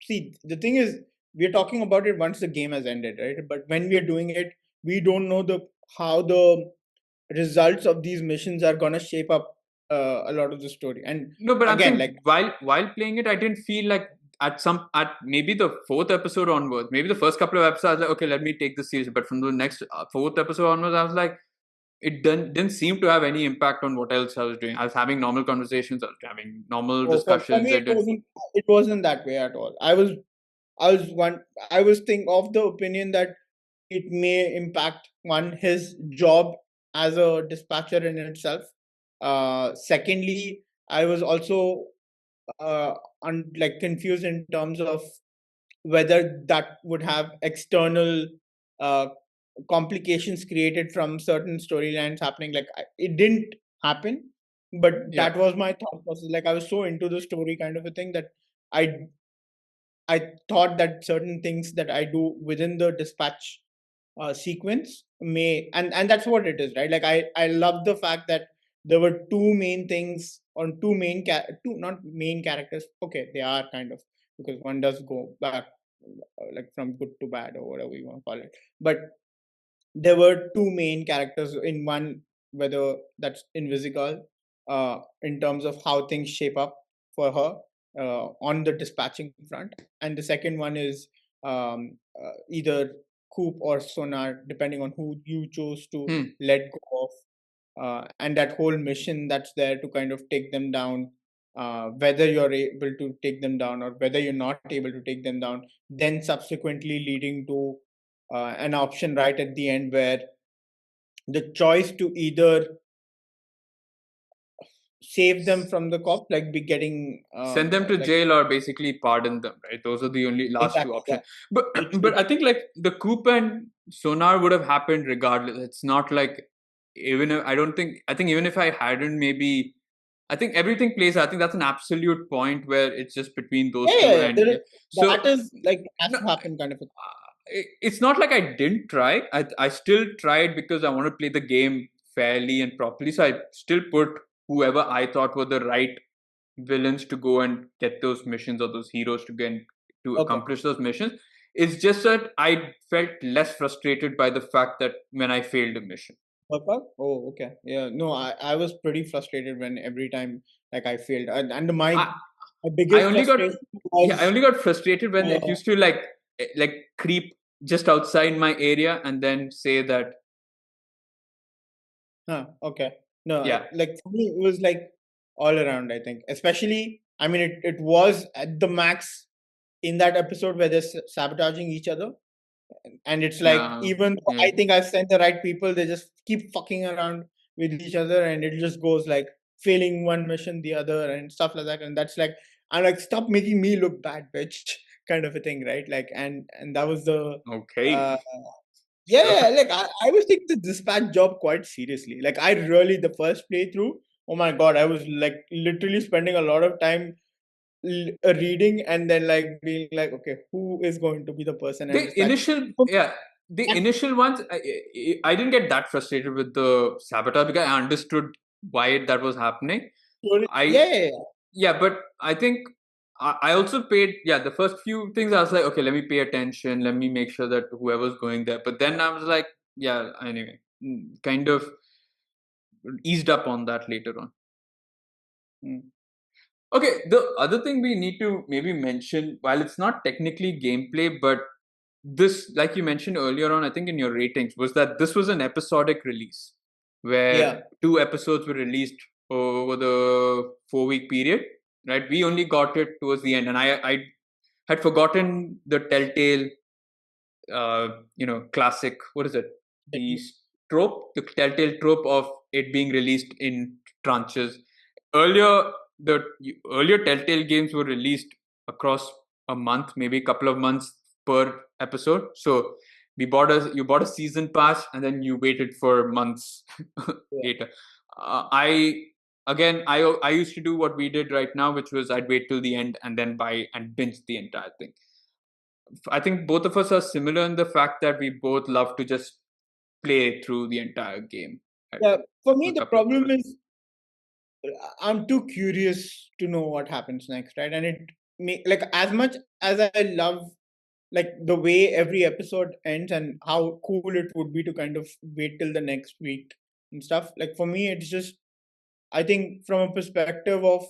see, the thing is, we're talking about it once the game has ended, right? But when we are doing it, we don't know the how the results of these missions are gonna shape up a lot of the story. And No, but I'm again, like, saying while playing it, I didn't feel like at maybe the fourth episode onwards, maybe the first couple of episodes, I was like, okay, let me take this serious. But from the next fourth episode onwards, I was like, it didn't seem to have any impact on what else I was doing. I was having normal conversations, I was having normal for discussions. me, It didn't. it wasn't that way at all. I was one I was think of the opinion that it may impact one his job as a dispatcher in itself. Secondly, I was also like confused in terms of whether that would have external uh, complications created from certain storylines happening. Like it didn't happen, but Yeah, that was my thought process. Like I was so into the story kind of a thing that I I thought that certain things that I do within the dispatch sequence may, and that's what it is, right? Like I love the fact that there were two main things on two not main characters. Okay, they are kind of, because one does go back like from good to bad or whatever you want to call it. But there were two main characters in one, whether that's Invisible, in terms of how things shape up for her on the dispatching front, and the second one is either Coop or Sonar, depending on who you chose to hmm. let go of, and that whole mission that's there to kind of take them down. Whether you're able to take them down or whether you're not able to take them down, then subsequently leading to an option right at the end where the choice to either save them from the cops, like be getting Send them to like jail or basically pardon them, right? Those are the only last two exactly, yeah, options. But but it I think like the coup and sonar would have happened regardless. It's not like even if, I think even if I hadn't maybe I think everything plays. I think that's an absolute point where it's just between those yeah, two yeah, yeah, and yeah. that So is like has no, to happen kind of a it's not like I didn't try. I still tried because I want to play the game fairly and properly. So I still put whoever I thought were the right villains to go and get those missions or those heroes to to Okay. accomplish those missions. It's just that I felt less frustrated by the fact that when I failed a mission. Purple? Oh, okay. Yeah. No, I was pretty frustrated when every time like I failed, and I my I biggest only got frustration yeah, I was only got frustrated when uh, it used to like creep just outside my area and then say that okay. No, yeah, like for me, it was like all around, I think. Especially, I mean, it was at the max in that episode where they're sabotaging each other. And it's like, yeah, even though yeah. I think I've sent the right people, they just keep fucking around with each other, and it just goes like failing one mission, the other, and stuff like that. And that's like, I'm like, stop making me look bad, bitch, kind of a thing, right? Like, and that was the Okay. uh Sure. like I was taking the dispatch job quite seriously. Like I really the first playthrough, oh my god, I was like literally spending a lot of time reading and then like being like, okay, who is going to be the person and The dispatch? initial So yeah, the that initial ones I didn't get that frustrated with the saboteur because I understood why that was happening. yeah, I yeah, yeah. Yeah, but I think I also paid. Yeah, the first few things I was like, okay, let me pay attention. Let me make sure that whoever's going there. But then I was like, yeah, anyway, kind of eased up on that later on. Mm. Okay, the other thing we need to maybe mention, while it's not technically gameplay, but this, like you mentioned earlier on, I think in your ratings, was that this was an episodic release Yeah, where two episodes were released over the 4 week period, right? We only got it towards the end, and I had forgotten the Telltale, classic. What is it? that The trope, the Telltale trope of it being released in tranches. Earlier, the earlier Telltale games were released across a month, maybe a couple of months per episode. So you bought a season pass, and then you waited for months yeah. later. I again, I used to do what we did right now, which was I'd wait till the end and then buy and binge the entire thing. I think both of us are similar in the fact that we both love to just play through the entire game at Yeah, for me a the couple of problem goes. is I'm too curious to know what happens next, right? And like as much as I love like the way every episode ends and how cool it would be to kind of wait till the next week and stuff. Like for me, it's just I think from a perspective of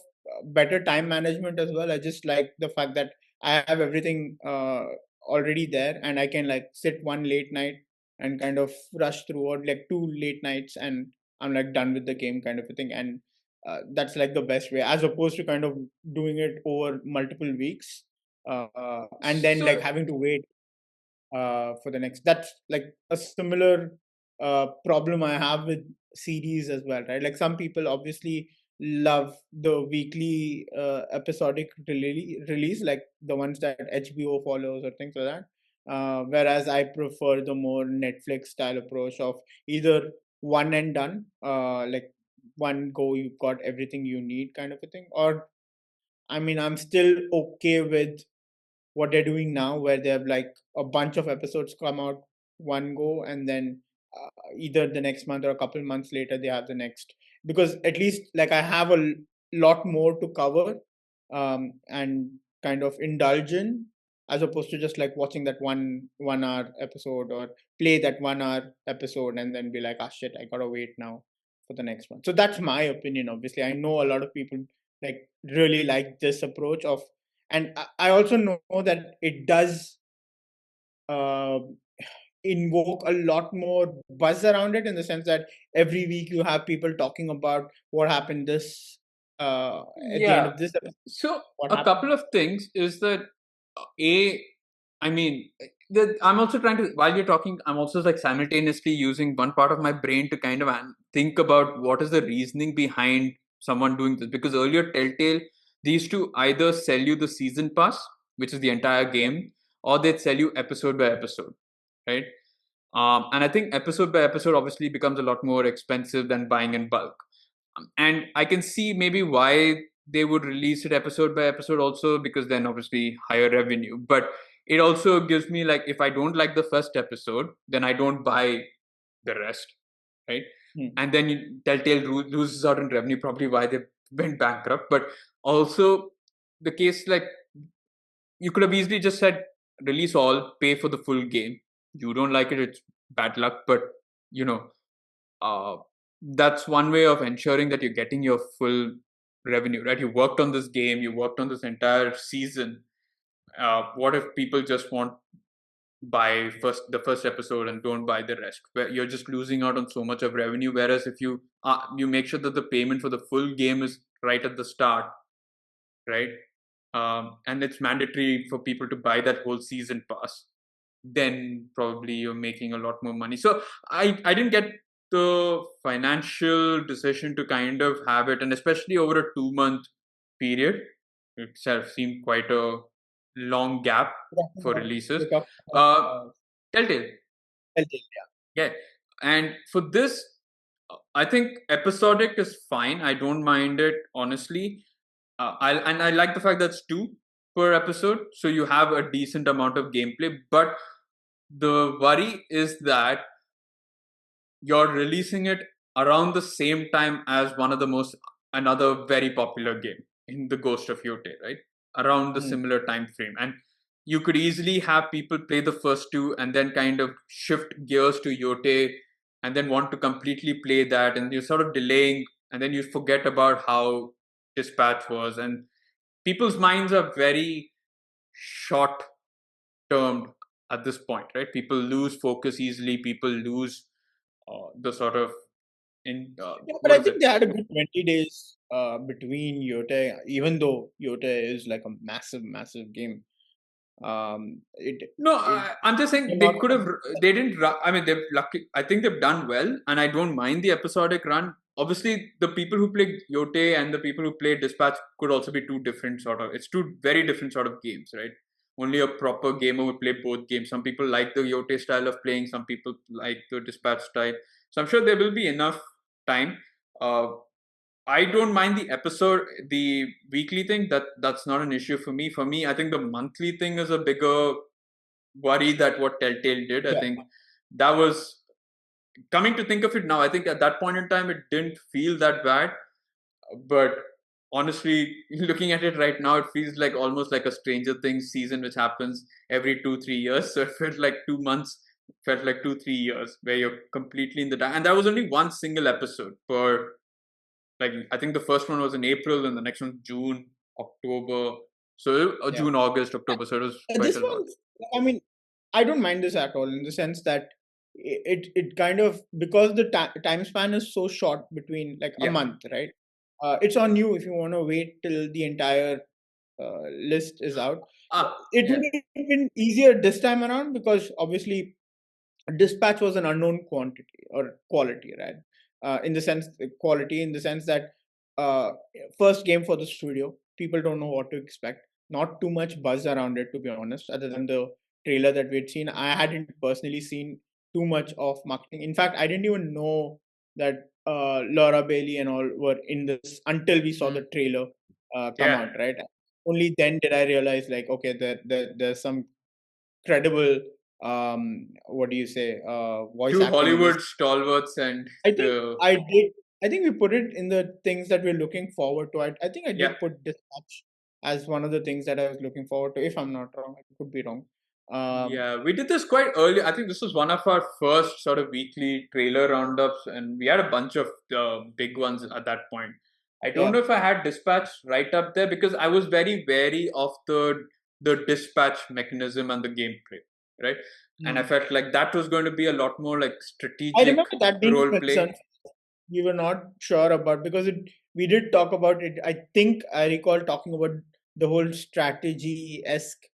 better time management as well, I just like the fact that I have everything already there and I can like sit one late night and kind of rush through or like two late nights and I'm like done with the game kind of a thing. And that's like the best way as opposed to kind of doing it over multiple weeks and then like So having to wait for the next. That's like a similar problem I have with series as well, right? Like some people obviously love the weekly episodic release, like the ones that HBO follows or things like that. Whereas I prefer the more Netflix style approach of either one and done, like one go, you've got everything you need kind of a thing. Or, I mean, I'm still okay with what they're doing now, where they have like a bunch of episodes come out one go, and then either the next month or a couple months later they have the next. Because at least like I have a lot more to cover and kind of indulge in, as opposed to just like watching that 1 hour episode or play that 1 hour episode and then be like, ah, shit, I gotta wait now for the next one. So that's my opinion. Obviously, I know a lot of people like really like this approach of, and I also know that it does uh, invoke a lot more buzz around it in the sense that every week you have people talking about what happened this at the end yeah, of this episode, so what a happened. couple of things is that a I mean I'm also trying to while you're talking I'm also like simultaneously using one part of my brain to kind of think about what is the reasoning behind someone doing this because earlier Telltale they used to either sell you the season pass which is the entire Yeah, game or they'd sell you episode by episode, right? And I think episode by episode obviously becomes a lot more expensive than buying in bulk. And I can see maybe why they would release it episode by episode also because then obviously higher revenue. But it also gives me like if I don't like the first episode, then I don't buy the rest, right? hmm. And then Telltale loses out on revenue, probably why they went bankrupt. But also the case like you could have easily just said release all, pay for the full game. You don't like it, it's bad luck, but you know, uh, that's one way of ensuring that you're getting your full revenue, right? You worked on this game, you worked on this entire season. What if people just want buy the first episode and don't buy the rest? Where you're just losing out on so much of revenue. Whereas if you make sure that the payment for the full game is right at the start, right? And it's mandatory for people to buy that whole season pass, then probably you're making a lot more money. So I didn't get the financial decision to kind of have it, and especially over a 2 month period, itself seemed quite a long gap for releases. We're talking about Uh, Telltale, Telltale, yeah, and for this, I think episodic is fine. I don't mind it honestly. I like the fact that it's two per episode, so you have a decent amount of gameplay. But the worry is that you're releasing it around the same time as another very popular game in the Ghost of Yote, right? Around the yeah. similar time frame, and you could easily have people play the first two and then kind of shift gears to Yote and then want to completely play that, and you're sort of delaying, and then you forget about how Dispatch was, and people's minds are very short termed at this point, right? People lose focus easily. People lose the sort of in Yeah, but what I is it? think they had a good 20 days between Yote, even though Yote is like a massive, massive game. It No, it I'm just saying came they out could at have. the same They didn't. I mean, they've lucky. I think they've done well, and I don't mind the episodic run. Obviously, the people who play Yote and the people who play Dispatch could also be two different sort of. It's two very different sort of games, right? Only a proper gamer would play both games. Some people like the Yote style of playing. Some people like the Dispatch style. So I'm sure there will be enough time. Uh, I don't mind the episode, the weekly thing. That's not an issue for me. For me, I think the monthly thing is a bigger worry that what Telltale did. I yeah. think that was coming to think of it now. I think at that point in time, it didn't feel that bad. But honestly, looking at it right now, it feels like almost like a Stranger Things season, which happens every 2-3 years. So it felt like 2 months, felt like 2-3 years where you're completely in the dark. And that was only one single episode per, like, I think the first one was in April and the next one June, October. So Yeah. June, August, October. So it was quite This a lot. one, I mean, I don't mind this at all in the sense that it kind of, because the time span is so short between like a Yeah. month, right? It's on you if you want to wait till the entire list is out. It Yeah. would have been easier this time around because obviously Dispatch was an unknown quantity or quality, right? In the sense quality, in the sense that uh, first game for the studio, people don't know what to expect. Not too much buzz around it, to be honest, other than the trailer that we'd seen. I hadn't personally seen too much of marketing. In fact, I didn't even know that Laura Bailey and all were in this until we saw Mm. the trailer come Yeah. out, right? Only then did I realize, like, okay, there's some credible what do you say voice Two acting in this. Hollywood stalwarts and I think the I did. I think we put it in the things that we're looking forward to. I think I yeah. did put Dispatch as one of the things that I was looking forward to. If I'm not wrong, I could be wrong. um Yeah, we did this quite early. I think this was one of our first sort of weekly trailer roundups, and we had a bunch of big ones at that point. I don't yeah. know if I had Dispatch right up there because I was very wary of the dispatch mechanism and the gameplay, right? And I Hmm. felt like that was going to be a lot more like I strategic remember that being role a play. concern we were not sure about because we did talk about it. I think I recall talking about the whole strategy esque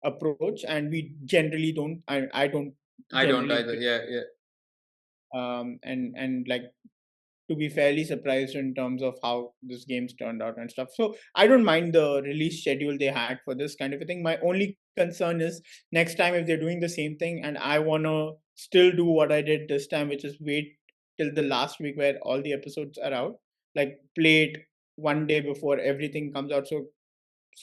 approach, and we generally don't. I don't I don't generally either. Yeah, yeah. and like to be fairly surprised in terms of how this game's turned out and stuff. So I don't mind the release schedule they had for this kind of a thing. My only concern is next time if they're doing the same thing and I wanna still do what I did this time, which is wait till the last week where all the episodes are out, like play it one day before everything comes out, so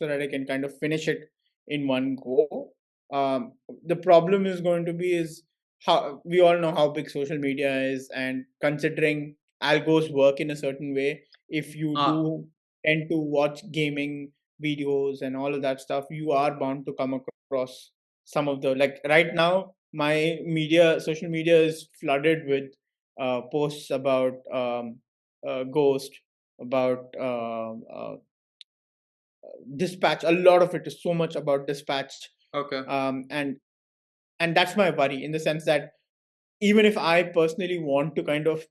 that I can kind of finish it in one go. The problem is going to be is how we all know how big social media is, and considering algos work in a certain way, if you Uh, do tend to watch gaming videos and all of that stuff, you are bound to come across some of the, like right now, my social media is flooded with posts about Ghost, about Dispatch. A lot of it is so much about Dispatch, Okay. um, and and that's my worry, in the sense that even if I personally want to kind of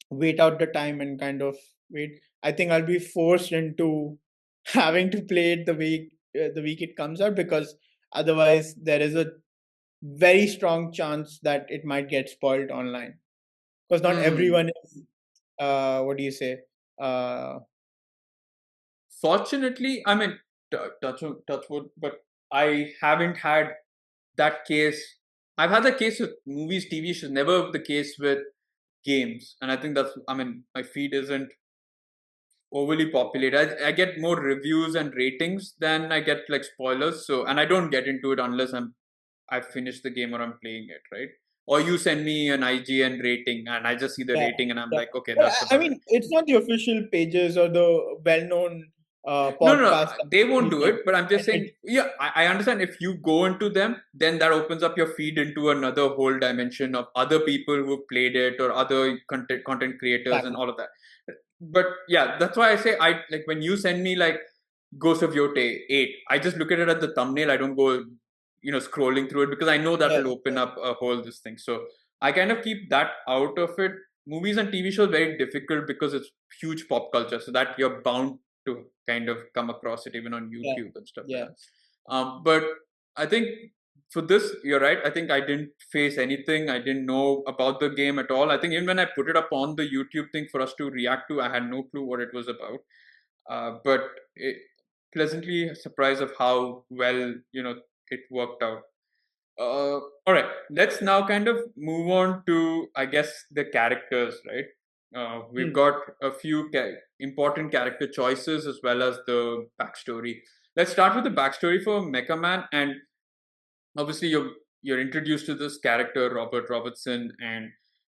wait out the time and kind of wait, I think I'll be forced into having to play it the week it comes out, because otherwise there is a very strong chance that it might get spoiled online, because not Hmm. everyone is what do you say, uh Fortunately, I mean, touch wood, but I haven't had that case. I've had the case with movies, TV shows, never the case with games. And I think that's, I mean, my feed isn't overly populated. I get more reviews and ratings than I get like spoilers. So, and I don't get into it unless I've finished the game or I'm playing it, right? Or you send me an IGN rating and I just see the yeah, rating and I'm yeah. like, okay, But that's I about it. mean, it's not the official pages or the well-known No, no, podcast they won't companies do like it. But I'm just saying, Reddit. yeah, I understand if you go into them, then that opens up your feed into another whole dimension of other people who've played it or other content creators and Exactly. all of that. But yeah, that's why I say I like when you send me like Ghost of Yote 8, I just look at it at the thumbnail. I don't go, scrolling through it because I know that Yeah, will open up a whole this thing. So I kind of keep that out of it. Movies and TV shows very difficult because it's huge pop culture, so that you're bound to kind of come across it even on yeah, YouTube and stuff like yeah. that. But I think for this, you're right. I think I didn't face anything. I didn't know about the game at all. I think even when I put it up on the YouTube thing for us to react to, I had no clue what it was about. But pleasantly surprised of how well it worked out. All right, let's now kind of move on to, I guess, the characters, right? We've Hmm. got a few important character choices as well as the backstory. Let's start with the backstory for Mecha Man, and obviously you're introduced to this character Robert Robertson, and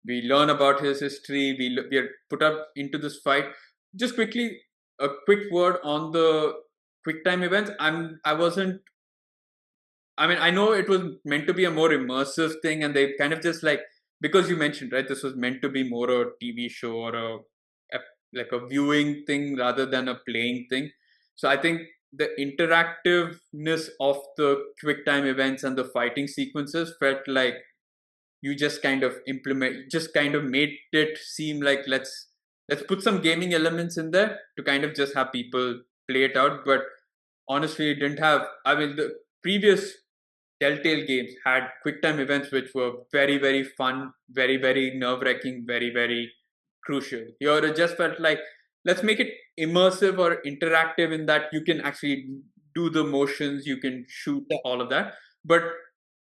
we learn about his history. We are put up into this fight. Just quickly, a quick word on the quick time events. I wasn't I mean, I know it was meant to be a more immersive thing, and they kind of just like, because you mentioned, right, this was meant to be more a TV show or a like a viewing thing rather than a playing thing. So I think the interactiveness of the quick time events and the fighting sequences felt like you just kind of made it seem like let's put some gaming elements in there to kind of just have people play it out. But honestly, it didn't have. I mean, the previous Telltale games had quick time events which were very, very fun, very, very nerve wracking, very, very crucial. Here, it just felt like let's make it immersive or interactive in that you can actually do the motions, you can shoot Yeah. all of that. But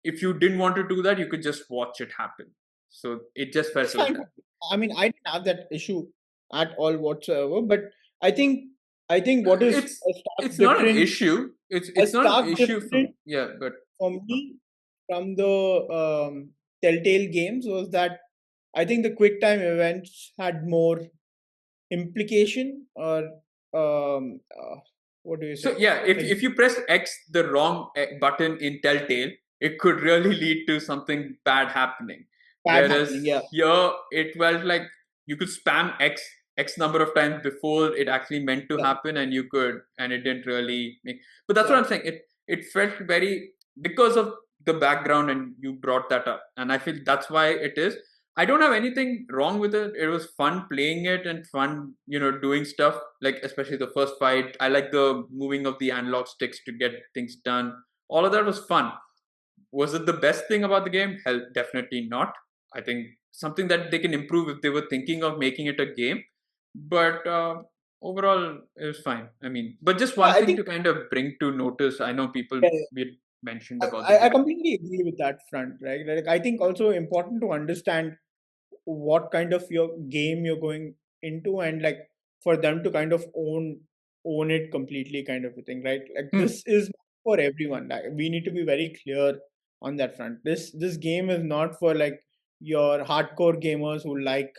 if you didn't want to do that, you could just watch it happen. So it just felt It's like fine. that. I mean, I didn't have that issue at all whatsoever. But I think I think what is It's it's not an different, issue. a It's not an stark issue difference from yeah, but for me from the Telltale games was that I think the quick time events had more implication, or what do you so say? yeah, Like if you press X the wrong button in Telltale, it could really lead to something bad happening. bad Whereas happening. Yeah, here, it felt like you could spam X number of times before it actually meant to yeah, happen, and you could, and it didn't really make. But that's what yeah. I'm saying. It felt very because of the background, and you brought that up, and I feel that's why it is. I don't have anything wrong with it. It was fun playing it and fun, doing stuff like especially the first fight. I like the moving of the analog sticks to get things done. All of that was fun. Was it the best thing about the game? Hell, definitely not. I think something that they can improve if they were thinking of making it a game. But overall, it was fine. I mean, but just Yeah, one I thing think to kind of bring to notice. I know people yeah, we mentioned I, about the I game. completely agree with that front, right? Like I think also important to understand what kind of your game you're going into, and like for them to kind of own it completely, kind of a thing, right? Like Hmm. this is for everyone. Like we need to be very clear on that front. This game is not for like your hardcore gamers who like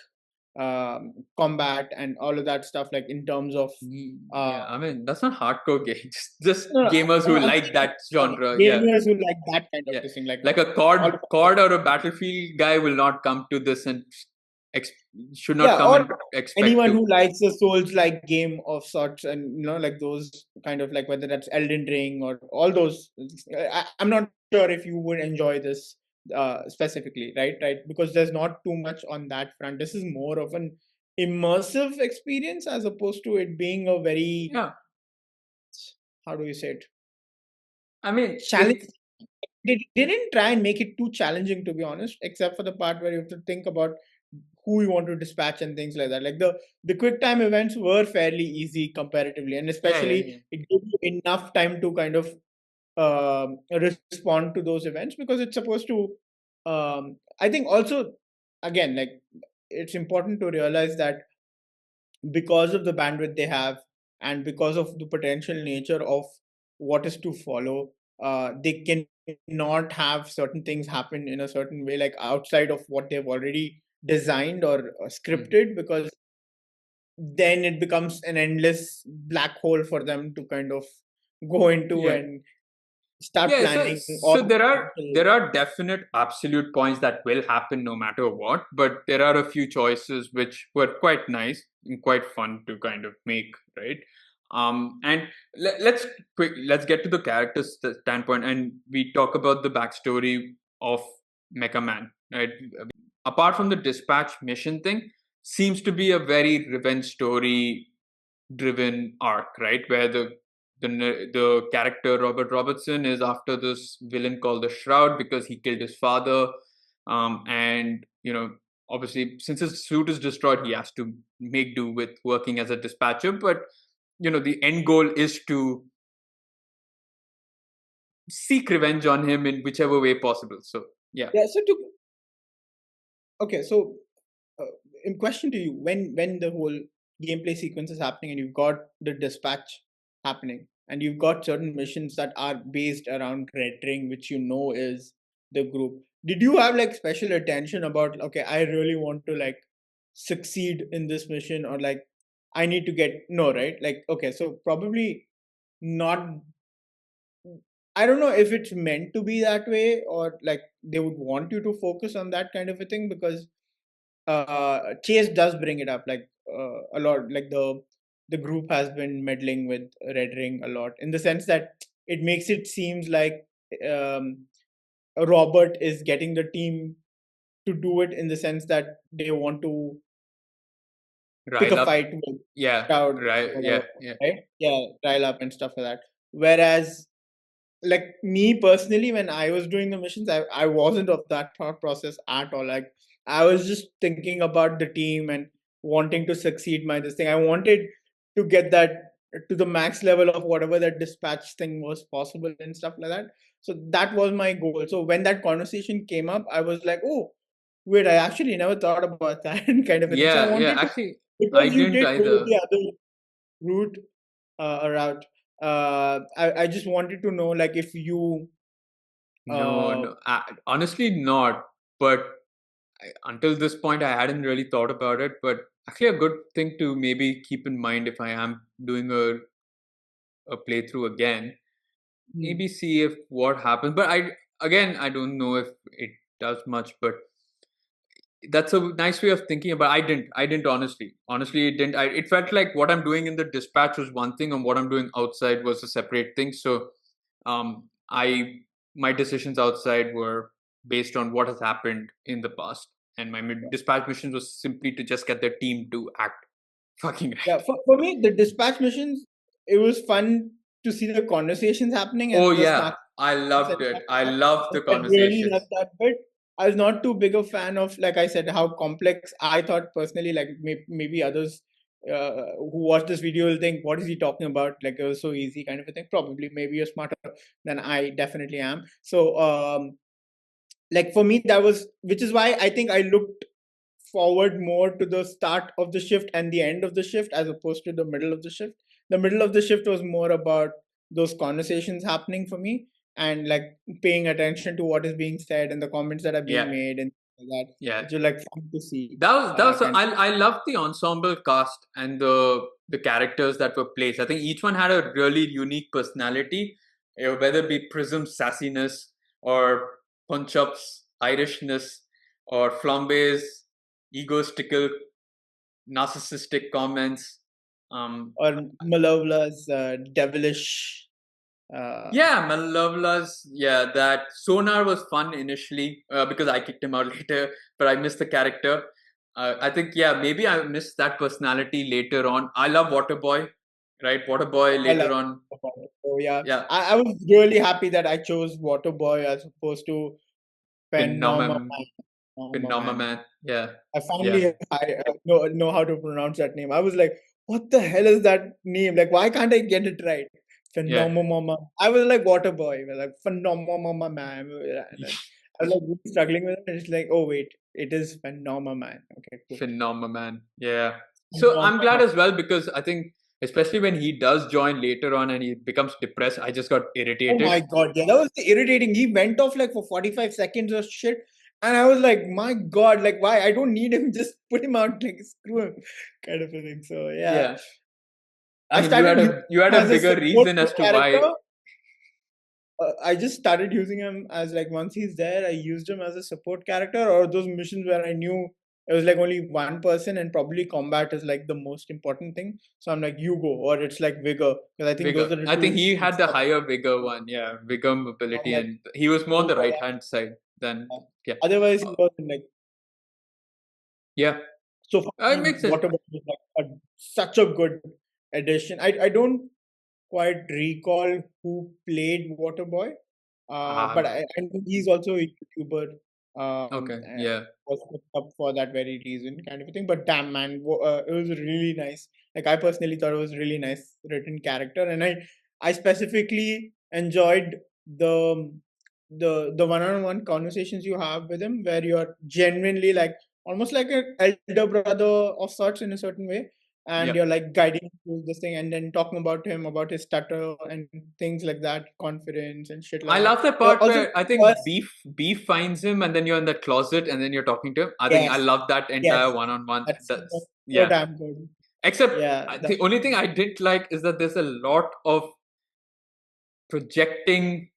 combat and all of that stuff, like in terms of Yeah, I mean that's not hardcore games. Just no, gamers who I'm like saying that genre. Yeah, gamers who like that kind of yeah. this thing, like Like a all COD, of that. COD or a Battlefield guy will not come to this and ex- should not Yeah, come or and expect anyone to. who likes a Souls like game of sorts, and like those kind of, like, whether that's Elden Ring or all those. I'm not sure if you would enjoy this specifically, right? Because there's not too much on that front. This is more of an immersive experience as opposed to it being a very, Yeah, how do you say it, I mean challenge. it's They didn't try and make it too challenging, to be honest, except for the part where you have to think about who you want to dispatch and things like that. Like the quick time events were fairly easy comparatively, and yeah, yeah, especially yeah. it gives you enough time to kind of respond to those events, because it's supposed to. I think also, again, like, it's important to realize that because of the bandwidth they have and because of the potential nature of what is to follow, they can not have certain things happen in a certain way, like outside of what they've already designed or Mhm. scripted, because then it becomes an endless black hole for them to kind of go into Yeah. and start Yeah, so planning all so the potential. there are definite absolute points that will happen no matter what, but there are a few choices which were quite nice and quite fun to kind of make, right? And let's get to the character standpoint, and we talk about the backstory of Mecha Man, right? Apart from the dispatch mission thing, seems to be a very revenge story driven arc, right? Where the character Robert Robertson is after this villain called the Shroud because he killed his father, and obviously since his suit is destroyed, he has to make do with working as a dispatcher. But the end goal is to seek revenge on him in whichever way possible. So yeah, Yeah, so to okay, so uh, in question to you, when the whole gameplay sequence is happening and you've got the dispatch happening and you've got certain missions that are based around red ring, which is the group, did you have like special attention about, okay, I really want to like succeed in this mission, or like I need to get, no, right? Like, okay, so probably not. I don't know if it's meant to be that way, or like they would want you to focus on that kind of a thing, because Chase does bring it up, like a lot. Like the group has been meddling with Red Ring a lot, in the sense that it makes it seems like um, Robert is getting the team to do it, in the sense that they want to pick rile a up. fight with Yeah, Shroud right. or whatever, Yeah, yeah, right? Yeah, rile up and stuff like that. Whereas, like, me personally, when I was doing the missions, I wasn't of that thought process at all. Like, I was just thinking about the team and wanting to succeed my this thing. I wanted to get that to the max level of whatever that dispatch thing was possible and stuff like that. So that was my goal. So when that conversation came up, I was like, oh, wait, I actually never thought about that kind of a thing. So I yeah. wanted to, Actually, I because you didn't did go either. the other route, route. I just wanted to know, like, if you No, uh, no, honestly, not. But until this point, I hadn't really thought about it. But actually, a good thing to maybe keep in mind if I am doing a playthrough again, hmm. maybe see if what happens. But I don't know if it does much. But that's a nice way of thinking about. I didn't honestly it didn't. It felt like what I'm doing in the dispatch was one thing, and what I'm doing outside was a separate thing. So I my decisions outside were based on what has happened in the past, and my dispatch missions was simply to just get their team to act fucking Yeah, right. for me, the dispatch missions, it was fun to see the conversations happening and Oh the yeah, smart I and loved stuff it. I like that. loved the I really loved conversations. that bit. I was not too big a fan of, like I said, how complex I thought personally. Like, maybe others who watch this video will think, "What is he talking about?" Like, it was so easy, kind of a thing. Probably, maybe you're smarter than I definitely am. So, like, for me, that was, which is why I think I looked forward more to the start of the shift and the end of the shift, as opposed to the middle of the shift. The middle of the shift was more about those conversations happening for me, and like paying attention to what is being said and the comments that are being Yeah, made, and that, Yeah. which are like fun to see. That was Kind I love the ensemble cast and the characters that were placed. I think each one had a really unique personality, whether it be Prism's sassiness or Punch-Up's Irishness or Flambe's egotistical, narcissistic comments. Um, or Malovla's devilish. Uh, yeah, Malovla's, yeah, that Sonar was fun initially because I kicked him out later, but I missed the character. I think, yeah, maybe I missed that personality later on. I love Waterboy, right? Waterboy I like later on, Waterboy. So yeah, yeah, I was really happy that I chose Waterboy as opposed to Phenomena Phenomen, Man. Man. Phenomenon, yeah, I yeah, finally know how to pronounce that name. I was like, what the hell is that name? Like, why can't I get it right? yeah. Phenomena. I was like Waterboy. Like Phenomena Man. And then I was like really struggling with it. And it's like, oh wait, it is Phenomena Man. Okay, cool. Phenomenon, yeah. So I'm glad Phenomena. as well because I think, especially when he does join later on and he becomes depressed, I just got Oh irritated. my god, yeah, that was irritating. He went off like for 45 seconds or shit. And I was like, my god, like why? I don't need him, just put him out, like screw him, kind of a thing. So yeah. Yeah. I I mean, you started had using a you had him a as a bigger support reason as to why. character. I just started using him as like once he's there, I used him as a support character or those missions where I knew it was like only one person and probably combat is like the most important thing. So I'm like, you go, or it's like vigor because I think Vigor. those are the I think two he had things the that higher vigor one. Yeah, vigor I'm mobility, like, and he was more on go the for right that. hand side than yeah. Otherwise, he Uh, wasn't like yeah, so. For it me, makes sense. Waterboy was like such a good addition. I don't quite recall who played Waterboy, but Ah, I know he's also a YouTuber. okay, yeah. Was picked up for that very reason, kind of a thing. But damn, man, it was really nice. Like I personally thought it was really nice written character, and I specifically enjoyed the the one-on-one conversations you have with him, where you're genuinely like almost like an elder brother of sorts in a certain way and Yeah. you're like guiding him through this thing and then talking about him about his stutter and things like that confidence and shit like I that love the but part also where I think first Beef finds him and then you're in that closet and then you're talking to him. I think I yes love that yes entire one on one. that's That's so yeah. damn good Except yeah the only thing I didn't like is that there's a lot of projecting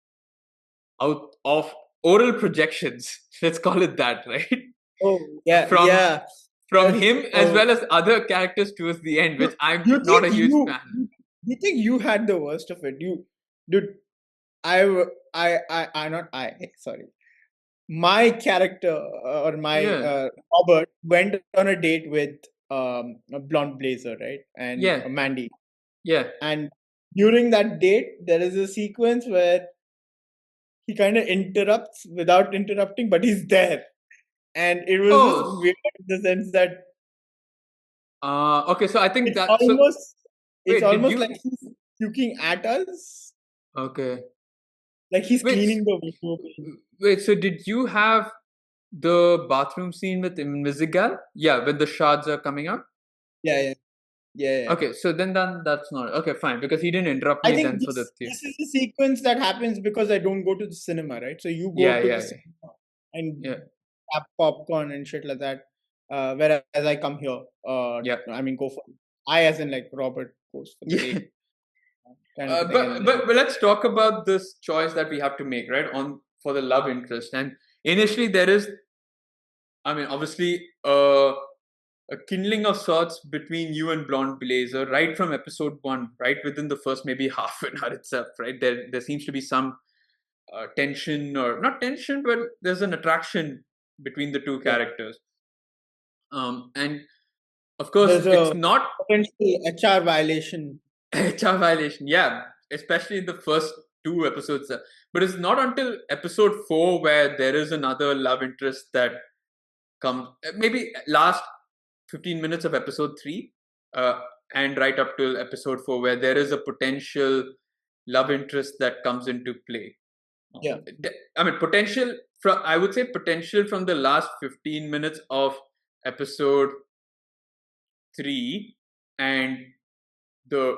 out of oral projections. Let's call it that, right? oh yeah From yeah from him as oh well as other characters towards the end, you, which I'm you not think a huge fan. you think you had the worst of it you dude I not I sorry my character or my Yeah, Robert went on a date with a blonde blazer, right? And yeah, Mandy. yeah. And during that date, there is a sequence where he kind of interrupts without interrupting, but he's there. And it was just Oh, weird in the sense that okay. So I think it's that. So almost it's wait, did almost like you? he's puking at us, Okay. like he's Wait, cleaning the window. wait. So did you have the bathroom scene with Invisigal? Yeah, when the shards are coming out. Yeah, yeah, yeah, yeah. Okay, so then that's not okay. Fine, because he didn't interrupt I me think then for the theater. this is the sequence that happens because I don't go to the cinema, right? So you Yeah, go to the yeah, yeah, cinema and yeah, have popcorn and shit like that. Whereas I come here, yeah. I mean, go for I as in like Robert goes for the Yeah. date kind of a thing, But, and but but let's talk about this choice that we have to make, right? On for the love interest, and initially there is, I mean, obviously, a kindling of sorts between you and Blonde Blazer, right from episode one, right within the first maybe half an hour itself, right? There seems to be some tension, or not tension, but there's an attraction between the two yeah, characters. And of course, there's it's a not potential HR violation. HR violation, yeah, especially in the first two episodes. But it's not until episode four where there is another love interest that comes, maybe last 15 minutes of episode three, uh, and right up till episode four, where there is a potential love interest that comes into play. Yeah, I mean, potential from, I would say potential from the last 15 minutes of episode three, and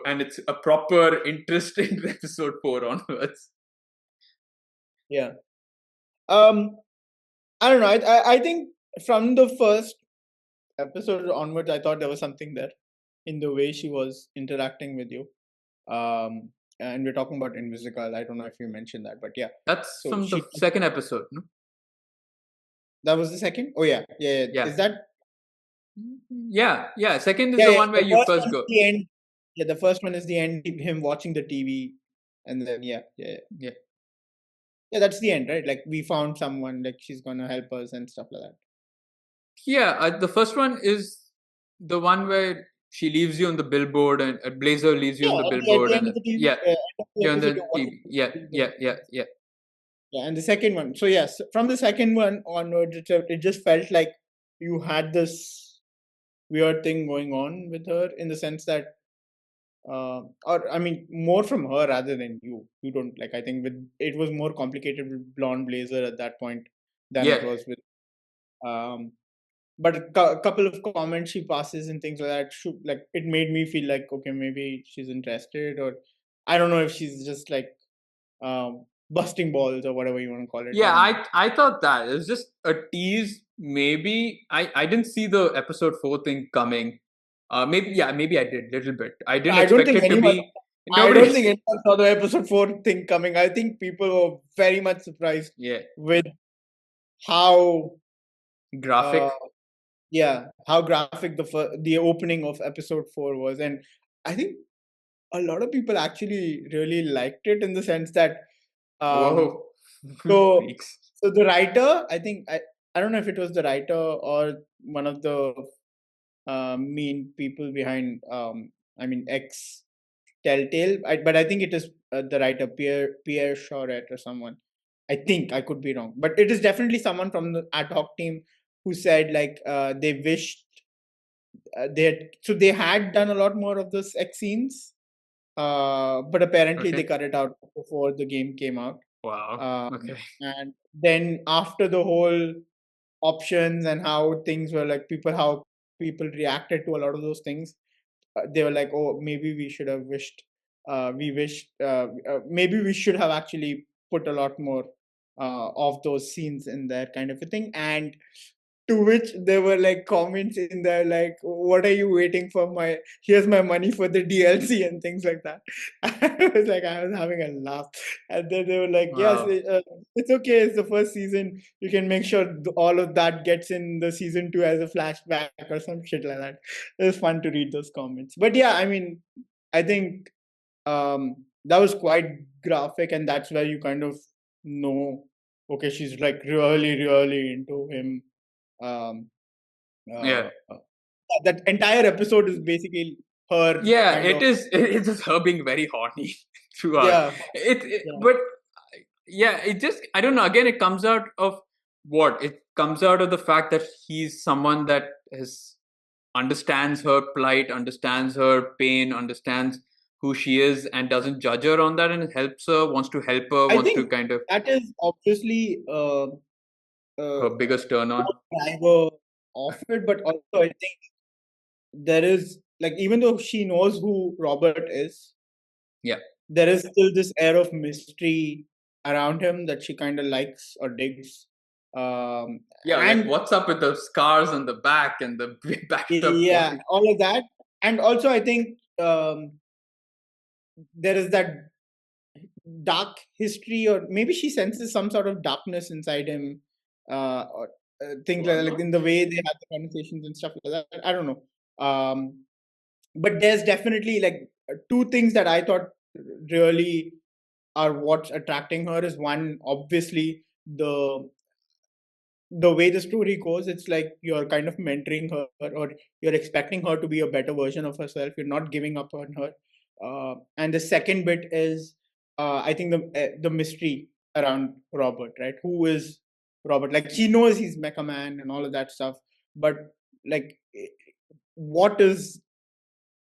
and it's a proper interest in episode four onwards. yeah. Um, I don't know. I think from the first episode onwards, I thought there was something there in the way she was interacting with you. And we're talking about Invisible. I don't know if you mentioned that, but yeah. That's So from the she second episode, no? that was the second. Oh yeah, yeah. Yeah. Is that Yeah. Second is yeah? the Yeah. one where The you first first one is go. the end. Yeah, the first one is the end. Him watching the TV, and then Yeah. yeah. That's the end, right? Like we found someone. Like she's gonna help us and stuff like that. Yeah, the first one is the one where she leaves you on the billboard and Blazer leaves you on Yeah, the at billboard the end and of the TV, yeah, end of the you're on episode, the you're TV. Yeah, watching. yeah. Yeah, and the second one. So yes, from the second one onwards, it just felt like you had this weird thing going on with her in the sense that, or I mean, more from her rather than you. You don't like. I think with it was more complicated with Blonde Blazer at that point than it Yeah. was with. Um, but a couple of comments she passes and things like that, like it made me feel like okay, maybe she's interested, or I don't know if she's just like busting balls or whatever you want to call it. Yeah, And I thought that. It was just a tease. Maybe I didn't see the episode 4 thing coming. Maybe I did little bit. I didn't I don't expect think it to anyone. be I don't nobody. think anyone saw the episode 4 thing coming. I think people were very much surprised Yeah, with how, graphic. uh, how graphic the opening of episode 4 was, and I think a lot of people actually really liked it in the sense that, um, Whoa, so freaks. so the writer, I don't know if it was the writer or one of the main people behind, I mean, X Telltale, but I think it is the writer Pierre Charette or someone. I think I could be wrong, but it is definitely someone from the ad hoc team who said like they wished they had done a lot more of those X scenes, but apparently they Okay. cut it out before the game came out. Wow. Um, Okay. and then after the whole options and how things were like how people reacted to a lot of those things, they were like, oh, maybe we should have wished, maybe we should have actually put a lot more of those scenes in there, kind of a thing. And to which there were like comments in there like, what are you waiting for? Here's my money for the DLC and things like that. I was having a laugh, and then they were like, yes, Wow. it's okay, it's the first season, you can make sure all of that gets in the season 2 as a flashback or some shit like that. It was fun to read those comments, but yeah, I mean, I think that was quite graphic, and that's where you kind of know, okay, she's like really into him. um Yeah. uh, that entire episode is basically her Yeah, kind it of, is. It's just her being very horny throughout. yeah, yeah. But yeah, it just I don't know. Again, it comes out of what? It comes out of the fact that he's someone that has understands her plight, understands her pain, understands who she is, and doesn't judge her on that, and helps her, wants to help her, I wants to think kind of that is obviously her biggest turn on. one driver of it, but also I think there is like, even though she knows who Robert is, Yeah, there is still this air of mystery around him that she kind of likes or digs. yeah. Like And what's up with the scars on the back and the backed up yeah, body? all of that. And also, I think there is that dark history, or maybe she senses some sort of darkness inside him, or things Well, like not. in the way they have the conversations and stuff like that. I don't know. But there's definitely like two things that I thought really are what's attracting her. Is one, obviously, the way the story goes, it's like you're kind of mentoring her, or you're expecting her to be a better version of herself. You're not giving up on her. And the second bit is, I think the mystery around Robert, right? Who is Robert? Like she knows he's Mecha Man and all of that stuff, but like, what is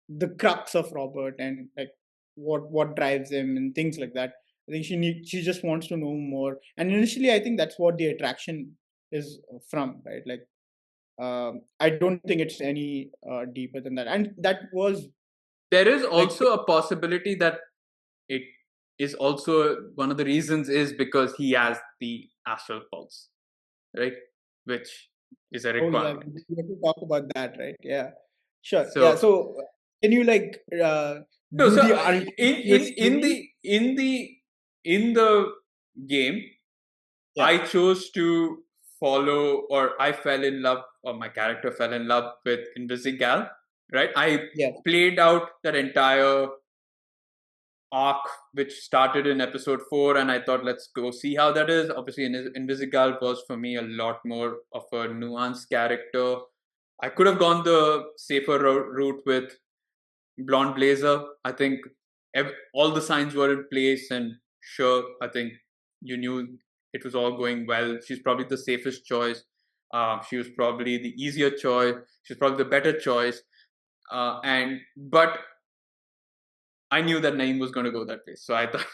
the crux of Robert, and like what drives him and things like that. I think she just wants to know more. And initially, I think that's what the attraction is from, right? Like, I don't think it's any deeper than that. And that was There is like, also a possibility that it is also one of the reasons is because he has the astral pulse. right? Which is a Oh yeah, requirement. we have to talk about that, right? Yeah, sure. Yeah, So so can you like no, do so the ultimate story? in the game, Yeah, I chose to follow, or I fell in love, or my character fell in love with Invisigal, right? I yeah, played out that entire arc, which started in episode 4, and I thought, let's go see how that is. Obviously, Invisigal was for me a lot more of a nuanced character. I could have gone the safer route with Blonde Blazer. I think all the signs were in place, and sure, I think you knew it was all going well. She's probably the safest choice. She was probably the easier choice. She's probably the better choice. And but I knew that Naeem was going to go that way. So I thought,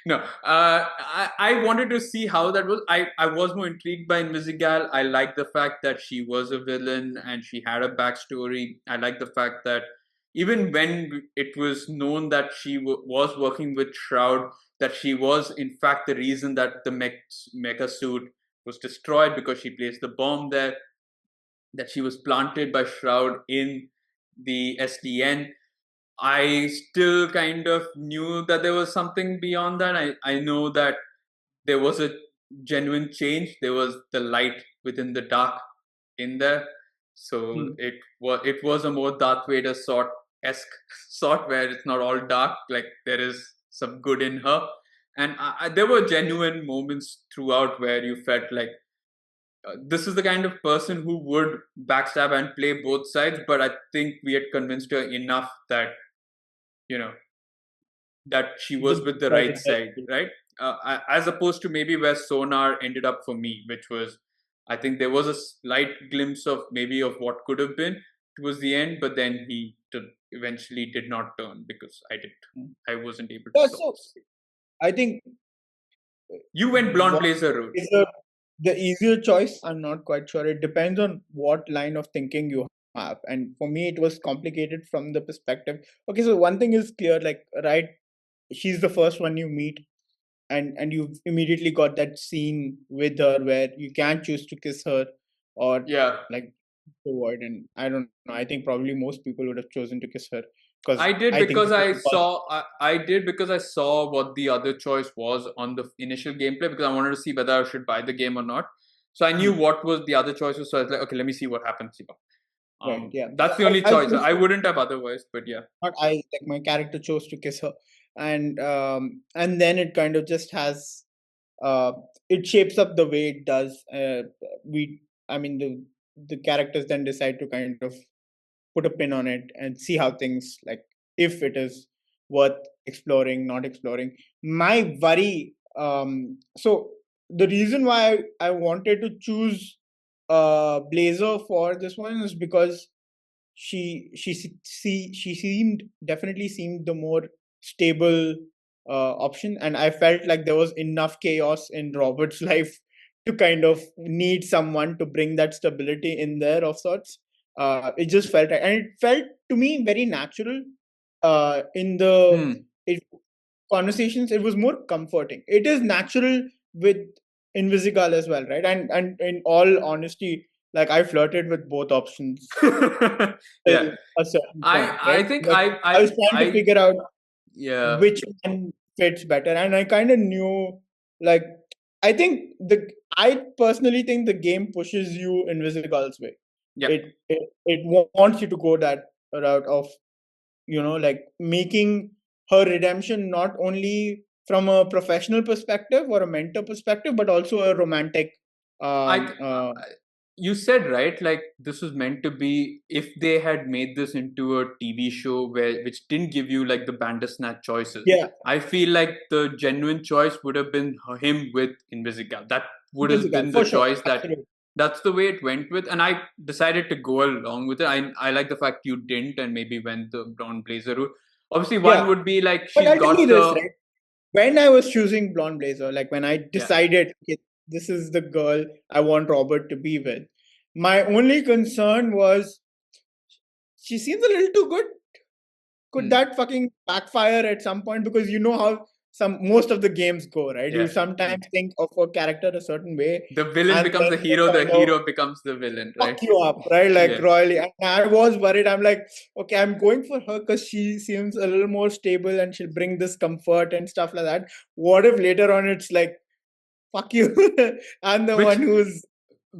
no, I wanted to see how that was. I was more intrigued by Invisigal. I like the fact that she was a villain and she had a backstory. I like the fact that even when it was known that she was working with Shroud, that she was in fact the reason that the mecha suit was destroyed because she placed the bomb there, that she was planted by Shroud in the SDN. I still kind of knew that there was something beyond that. I know that there was a genuine change. There was the light within the dark in there. So hmm. it was a more Darth Vader sort esque sort where it's not all dark. Like there is some good in her, and there were genuine moments throughout where you felt like this is the kind of person who would backstab and play both sides. But I think we had convinced her enough that you know that she The was good with the side right is there. side, right? As opposed to maybe where Sonar ended up for me, which was, I think there was a slight glimpse of maybe of what could have been towards the end, but then he eventually did not turn because I wasn't able to Yeah, stop so this. I think You went Blonde what Blazer route. is the easier choice? I'm not quite sure. It depends on what line of thinking you have. And for me, it was complicated from the perspective. Okay, so one thing is clear, like, right, she's the first one you meet, and you've immediately got that scene with her where you can choose to kiss her or Yeah, like avoid. And I don't know. I think probably most people would have chosen to kiss her because I did I think because it I was saw I did because I saw what the other choice was on the initial gameplay because I wanted to see whether I should buy the game or not. So I knew hmm, what was the other choices. So I was like, okay, let me see what happens here. right. Yeah. So That's the only I choice. chose I to wouldn't have otherwise, but yeah. not I like my character chose to kiss her, and then it kind of just has uh it shapes up the way it does. We I mean the characters then decide to kind of put a pin on it and see how things like if it is worth exploring, not exploring. My worry, so the reason why I wanted to choose Blazer for this one is because she seemed definitely seemed the more stable option, and I felt like there was enough chaos in Robert's life to kind of need someone to bring that stability in there of sorts. It just felt right, and it felt to me very natural in the Hmm. it, conversations. It was more comforting. It is natural with Invisigal as well, right? And in all honesty, like I flirted with both options till Yeah. a certain point, I right? think But I was trying to I figure out yeah. which one fits better, and I kind of knew, like, I think I personally think the game pushes you Invisigal's way. Yeah. It wants you to go that route of like making her redemption not only from a professional perspective or a mentor perspective, but also a romantic. I, Um, uh, you said right, like this was meant to be. If they had made this into a TV show which didn't give you like the Bandersnatch choices, yeah, I feel like the genuine choice would have been him with Invisigal. That would have Invisigal been the for sure, choice absolutely. that's the way it went with, and I decided to go along with it. I like the fact you didn't and maybe went the Brown Blazer route. Obviously, one Yeah, would be like but she's I'll tell you got this, the right? When I was choosing Blonde Blazer, like when I yeah. decided, okay, this is the girl I want Robert to be with, my only concern was she seems a little too good. Could Hmm. that fucking backfire at some point? Because you know how most of the games go, right? You Yeah. sometimes think of a character a certain way, The villain and becomes then the they kind of hero becomes the villain, fuck right? you up, right? Like Yeah. royally. And I was worried. I'm like, okay, I'm going for her because she seems a little more stable and she'll bring this comfort and stuff like that. What if later on it's like, fuck you? I'm the Which one who's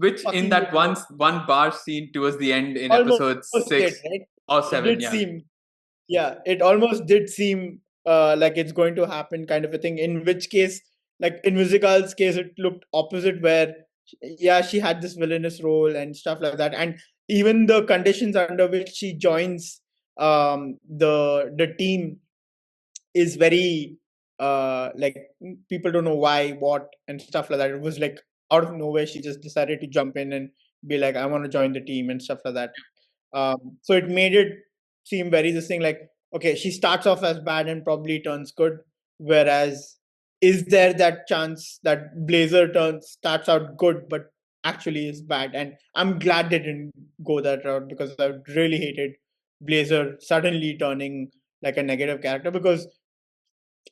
in fucking you that up. one bar scene towards the end in Almost episode did, 6 right? or It 7, did yeah. seem, yeah, it almost did seem like it's going to happen, kind of a thing. In which case, like in Musical's case, it looked opposite, where yeah, she had this villainous role and stuff like that, and even the conditions under which she joins the team is very like people don't know why, what, and stuff like that. It was like out of nowhere, she just decided to jump in and be like, I want to join the team and stuff like that. So it made it seem very this thing like, okay, she starts off as bad and probably turns good. Whereas, is there that chance that Blazer turns starts out good but actually is bad? And I'm glad they didn't go that route, because I really hated Blazer suddenly turning like a negative character, because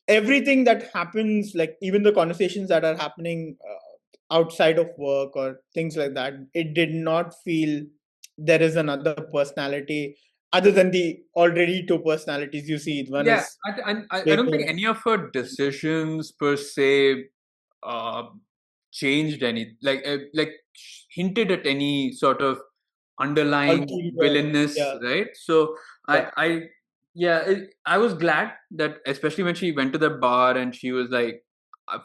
everything that happens, like even the conversations that are happening outside of work or things like that, it did not feel there is another personality other than the already two personalities you see. One Yeah, is I don't Blazer think any of her decisions per se uh, changed any, like hinted at any sort of underlying ulterior. villainous, Yeah, right? So yeah. I yeah, I was glad that, especially when she went to the bar and she was like,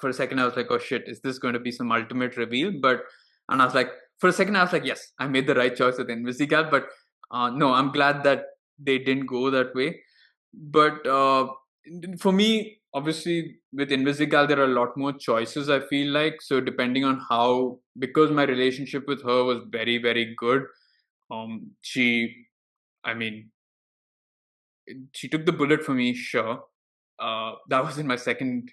for a second I was like, oh shit, is this going to be some ultimate reveal? But and I was like, for a second I was like, yes, I made the right choice with Invisigal. But no, I'm glad that they didn't go that way. But for me, obviously, with Invisigal, there are a lot more choices, I feel like. So, depending on how, because my relationship with her was very, very good, she, I mean, she took the bullet for me, sure. That was in my second,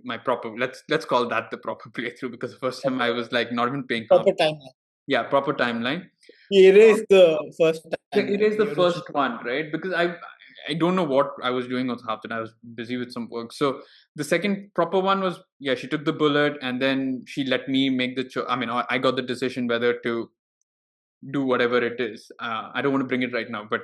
my proper, let's call that the proper playthrough, because the first time I was like not even paying half. Proper timeline. Yeah, proper timeline. He erased the first It timeline, is the the original. first one, right? Because I don't know what I was doing with half, and I was busy with some work. So the second proper one was, yeah, she took the bullet and then she let me make the choice. I mean, I got the decision whether to do whatever it is. I don't want to bring it right now, but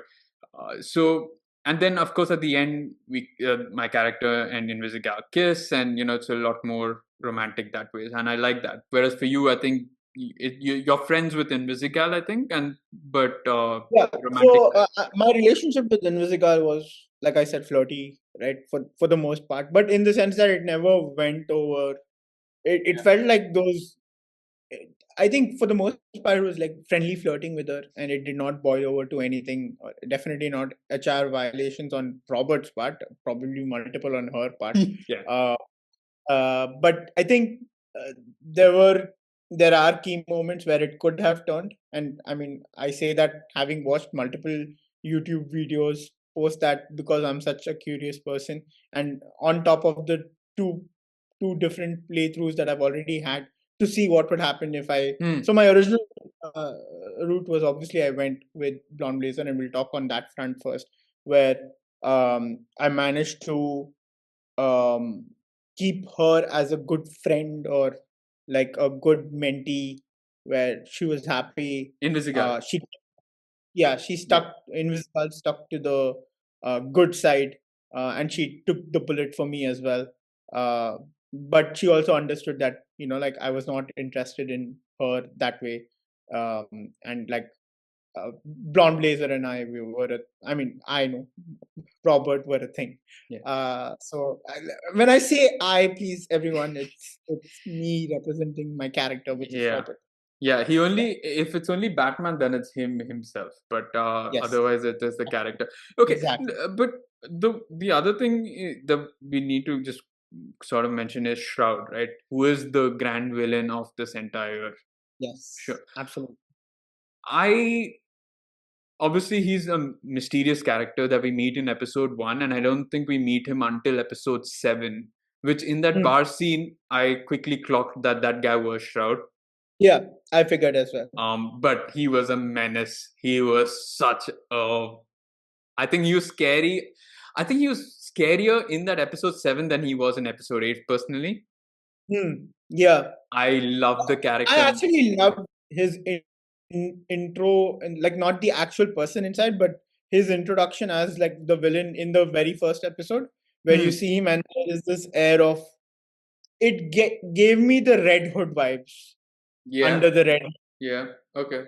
so, and then of course at the end we my character and Invisigal kiss, and it's a lot more romantic that way, and I like that. Whereas for you, I think you're friends with Invisigal, I think, and but Yeah. romantic. So my relationship with Invisigal was, like I said, flirty, right? For the most part, but in the sense that it never went over. It Yeah. felt like those. I think for the most part, it was like friendly flirting with her, and it did not boil over to anything. Definitely not HR violations on Robert's part, probably multiple on her part. Yeah. Uh, but I think uh, there were there are key moments where it could have turned, and I mean, I say that having watched multiple YouTube videos post that, because I'm such a curious person, and on top of the two two different playthroughs that I've already had, to see what would happen if I. Hmm. So my original uh, route was, obviously I went with Blonde Blazer, and we'll talk on that front first, where I managed to um, keep her as a good friend, or like a good mentee, where she was happy. Invisigal. She Yeah, she Yeah. Invisible stuck to the good side, and she took the bullet for me as well. Uh, but she also understood that, like, I was not interested in her that way, and like Blonde Blazer and I, we were. I mean, I know Robert were a thing. Yeah. When I say I, please everyone, it's me representing my character, which is Yeah. Robert. Yeah, he Yeah. only, if it's only Batman, then it's him himself. But Yes. otherwise, it is the character. Okay, Exactly. but the other thing that we need to just sort of mention is Shroud, right? Who is the grand villain of this entire show? Yes. Absolutely. I obviously he's a mysterious character that we meet in episode 1, and I don't think we meet him until episode 7. Which in that Hmm. bar scene, I quickly clocked that that guy was Shroud. Yeah, I figured as well. But he was a menace. He was such a. I think he was scary. I think he was scarier in that episode 7 than he was in episode 8, personally. Yeah. I love the I character. actually love his intro, and like not the actual person inside, but his introduction as like the villain in the very first episode, where you Hmm. see him and there is this air of it gave me the Red Hood vibes Yeah. under the red. Yeah. Okay.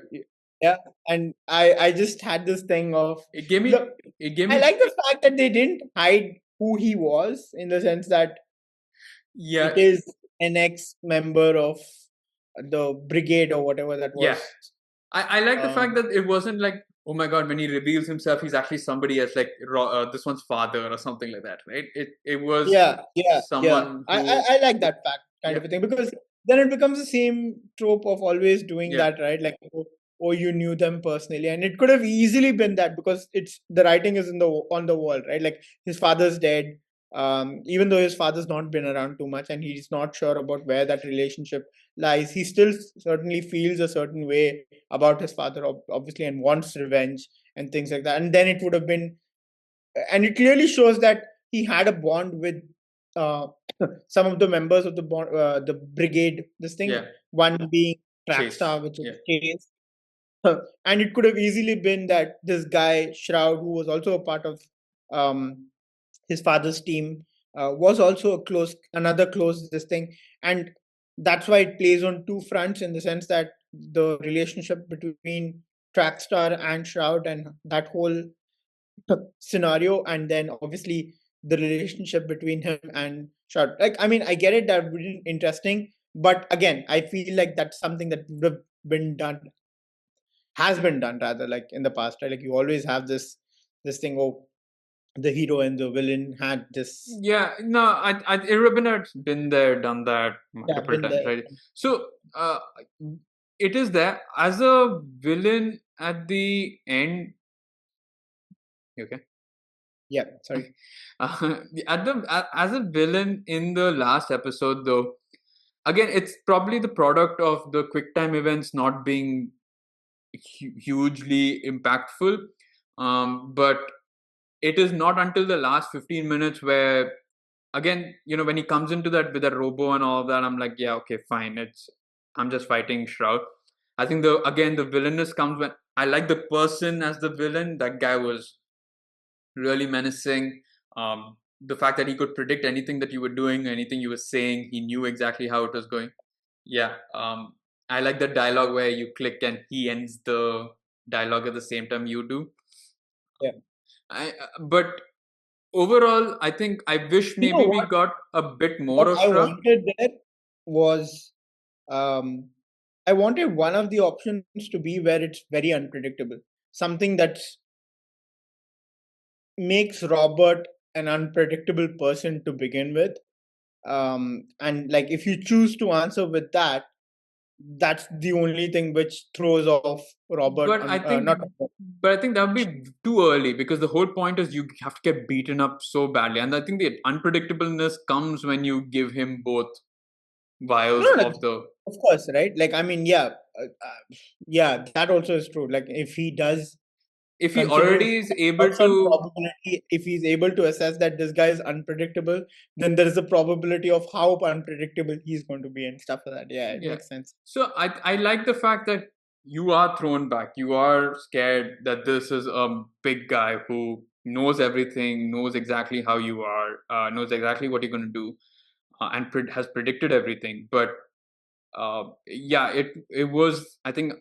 Yeah, and I just had this thing of It gave me. the It gave I me. like the fact that they didn't hide who he was, in the sense that Yeah. it is an ex-member of the brigade or whatever that Yeah. was. I like the fact Um, that it wasn't like, oh my god, when he reveals himself, he's actually somebody else, like this one's father or something like that, right? It was yeah, yeah, yeah. someone I, I who. I like that fact kind Yeah. of a thing, because then it becomes the same trope of always doing Yeah. that, right? Like, oh, you knew them personally, and it could have easily been that, because it's the writing is in the on the wall, right? Like his father's dead. Even though his father's not been around too much, and he's not sure about where that relationship lies, he still certainly feels a certain way about his father, obviously, and wants revenge and things like that. And then it would have been, and it clearly shows that he had a bond with uh, some of the members of the brigade. This thing, Yeah. one being Chase. Trackstar, which is Yeah. Chase, and it could have easily been that this guy Shroud, who was also a part of um, his father's team, was also another close this thing, and that's why it plays on two fronts, in the sense that the relationship between Trackstar and Shroud and that whole scenario, and then obviously the relationship between him and Shroud. Like, I mean, I get it, that would be interesting, but again, I feel like that's something that would have been done, has been done rather, like in the past, right? Like you always have this thing, oh, the hero and the villain had this, Yeah, no, Irvin had been there, done that yeah, multiple been times, there. right? So, it is there as a villain at the end. Okay. Yeah, sorry. As a villain in the last episode, though, again, it's probably the product of the quick time events not being hugely impactful. But it is not until the last 15 minutes where, again, when he comes into that with that robo and all of that, I'm like, yeah, okay, fine. I'm just fighting Shroud. I think the villainous comes when I like the person as the villain. That guy was really menacing. The fact that he could predict anything that you were doing, anything you were saying, he knew exactly how it was going. Yeah. I like the dialogue where you click and he ends the dialogue at the same time you do. Yeah. But overall, I think I wish You know maybe we got a bit more what of I Shroud. wanted there was, um, I wanted one of the options to be where it's very unpredictable, something that makes Robert an unpredictable person to begin with. And like if you choose to answer with that, that's the only thing which throws off Robert But I on think, not Robert. that would be too early because the whole point is you have to get beaten up so badly, and I think the unpredictableness comes when you give him both vials No, no, of the. of course, right? Like, I mean, yeah, yeah, that also is true. Like, if he does If he consider already is a able certain to, probability, if he's able to assess that this guy is unpredictable, then there is a probability of how unpredictable he's going to be and stuff like that. Yeah, it yeah. makes sense. So I like the fact that you are thrown back. You are scared that this is a big guy who knows everything, knows exactly how you are, knows exactly what you're going to do, and has predicted everything. But yeah, it was. I think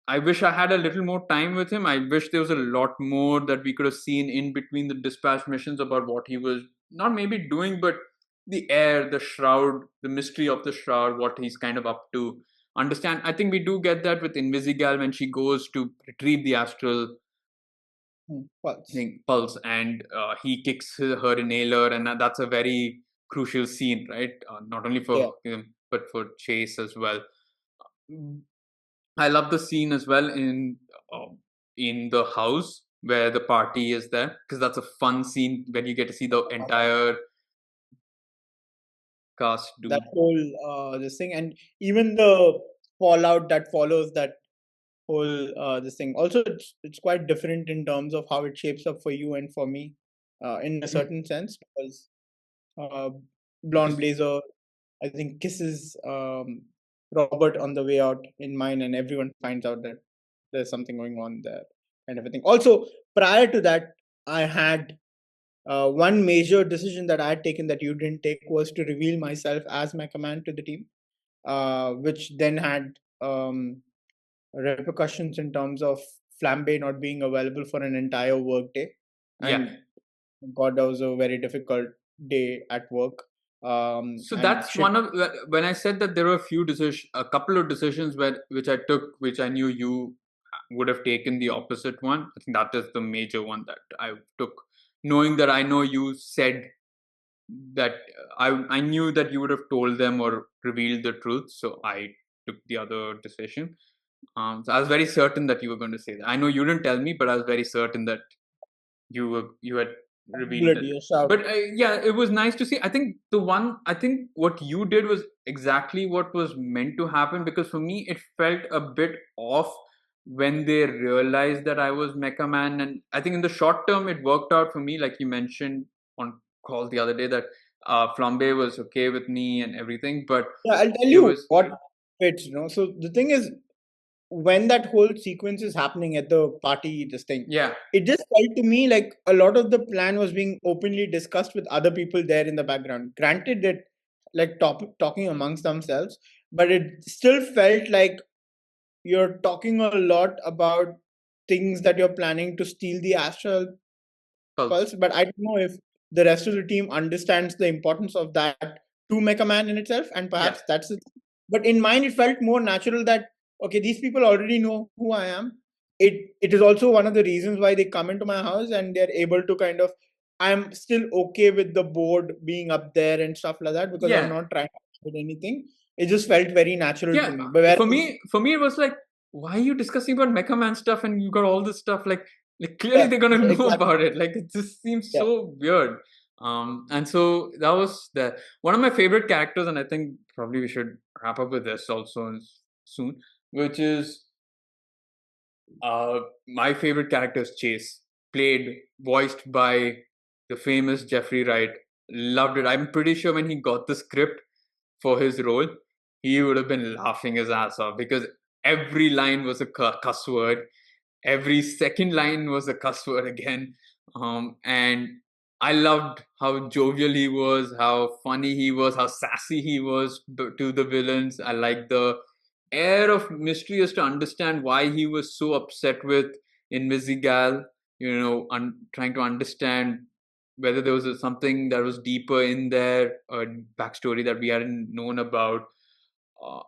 I wish I had a little more time with him. I wish there was a lot more that we could have seen in between the dispatch missions about what he was not maybe doing, but the air, the shroud, the mystery of the shroud, what he's kind of up to. Understand? I think we do get that with Invisigal when she goes to retrieve the astral Pulse. pulse, and he kicks her inhaler, and that's a very crucial scene, right? Not only Yeah. for him but for Chase as well. I love the scene as well in the house where the party is there because that's a fun scene when you get to see the entire cast That do. whole this thing, and even the fallout that follows that whole this thing. Also, it's quite different in terms of how it shapes up for you and for me. in a Mm. certain sense, because uh, Blonde Because Blazer, I think, kisses Robert on the way out in mine, and everyone finds out that there's something going on there, kind of a thing. Also, prior to that, I had one major decision that I had taken that you didn't take was to reveal myself as my command to the team, which then had repercussions in terms of Flambe not being available for an entire work day. yeah, And God, that was a very difficult day at work. so And that's shit, one of when I said that there were a couple of decisions which I took, which I knew you would have taken the opposite one. I think that is the major one that I took, knowing that I know you said that I knew that you would have told them or revealed the truth, so I took the other decision. So I was very certain that you were going to say that. I know you didn't tell me, but I was very certain that you had revealed it. ability, a shout. But yeah, it was nice to see. I think what you did was exactly what was meant to happen, because for me it felt a bit off when they realized that I was Mecha Man, and I think in the short term it worked out for me, like you mentioned on call the other day, that Flambe was okay with me and everything, but Yeah, I'll tell it you was what fits, So the thing is, when that whole sequence is happening at the party, this thing, yeah, it just felt to me like a lot of the plan was being openly discussed with other people there in the background. Granted that, like, talking amongst themselves, but it still felt like you're talking a lot about things that you're planning to steal the astral pulse. pulse, but I don't know if the rest of the team understands the importance of that to Mecha Man in itself, and Yeah, perhaps that's it. But in mine, it felt more natural that okay, these people already know who I am. It is also one of the reasons why they come into my house and they're able to kind of. I'm still okay with the board being up there and stuff like that because I'm yeah. not trying to do anything. It just felt very natural to Yeah, me. But whereas, for me, it was like, why are you discussing about Mecha Man stuff and you got all this stuff? Like clearly yeah, they're gonna yeah, know exactly. about it. Like it just seems Yeah. so weird. And so that was the one of my favorite characters, and I think probably we should wrap up with this also soon, which is my favorite character is Chase, voiced by the famous Jeffrey Wright. Loved it. I'm pretty sure when he got the script for his role, he would have been laughing his ass off because every line was a cuss word. Every second line was a cuss word again. And I loved how jovial he was, how funny he was, how sassy he was to the villains. I like the air of mystery as to understand why he was so upset with Invisigal, trying to understand whether there was something that was deeper in there, a backstory that we hadn't known about.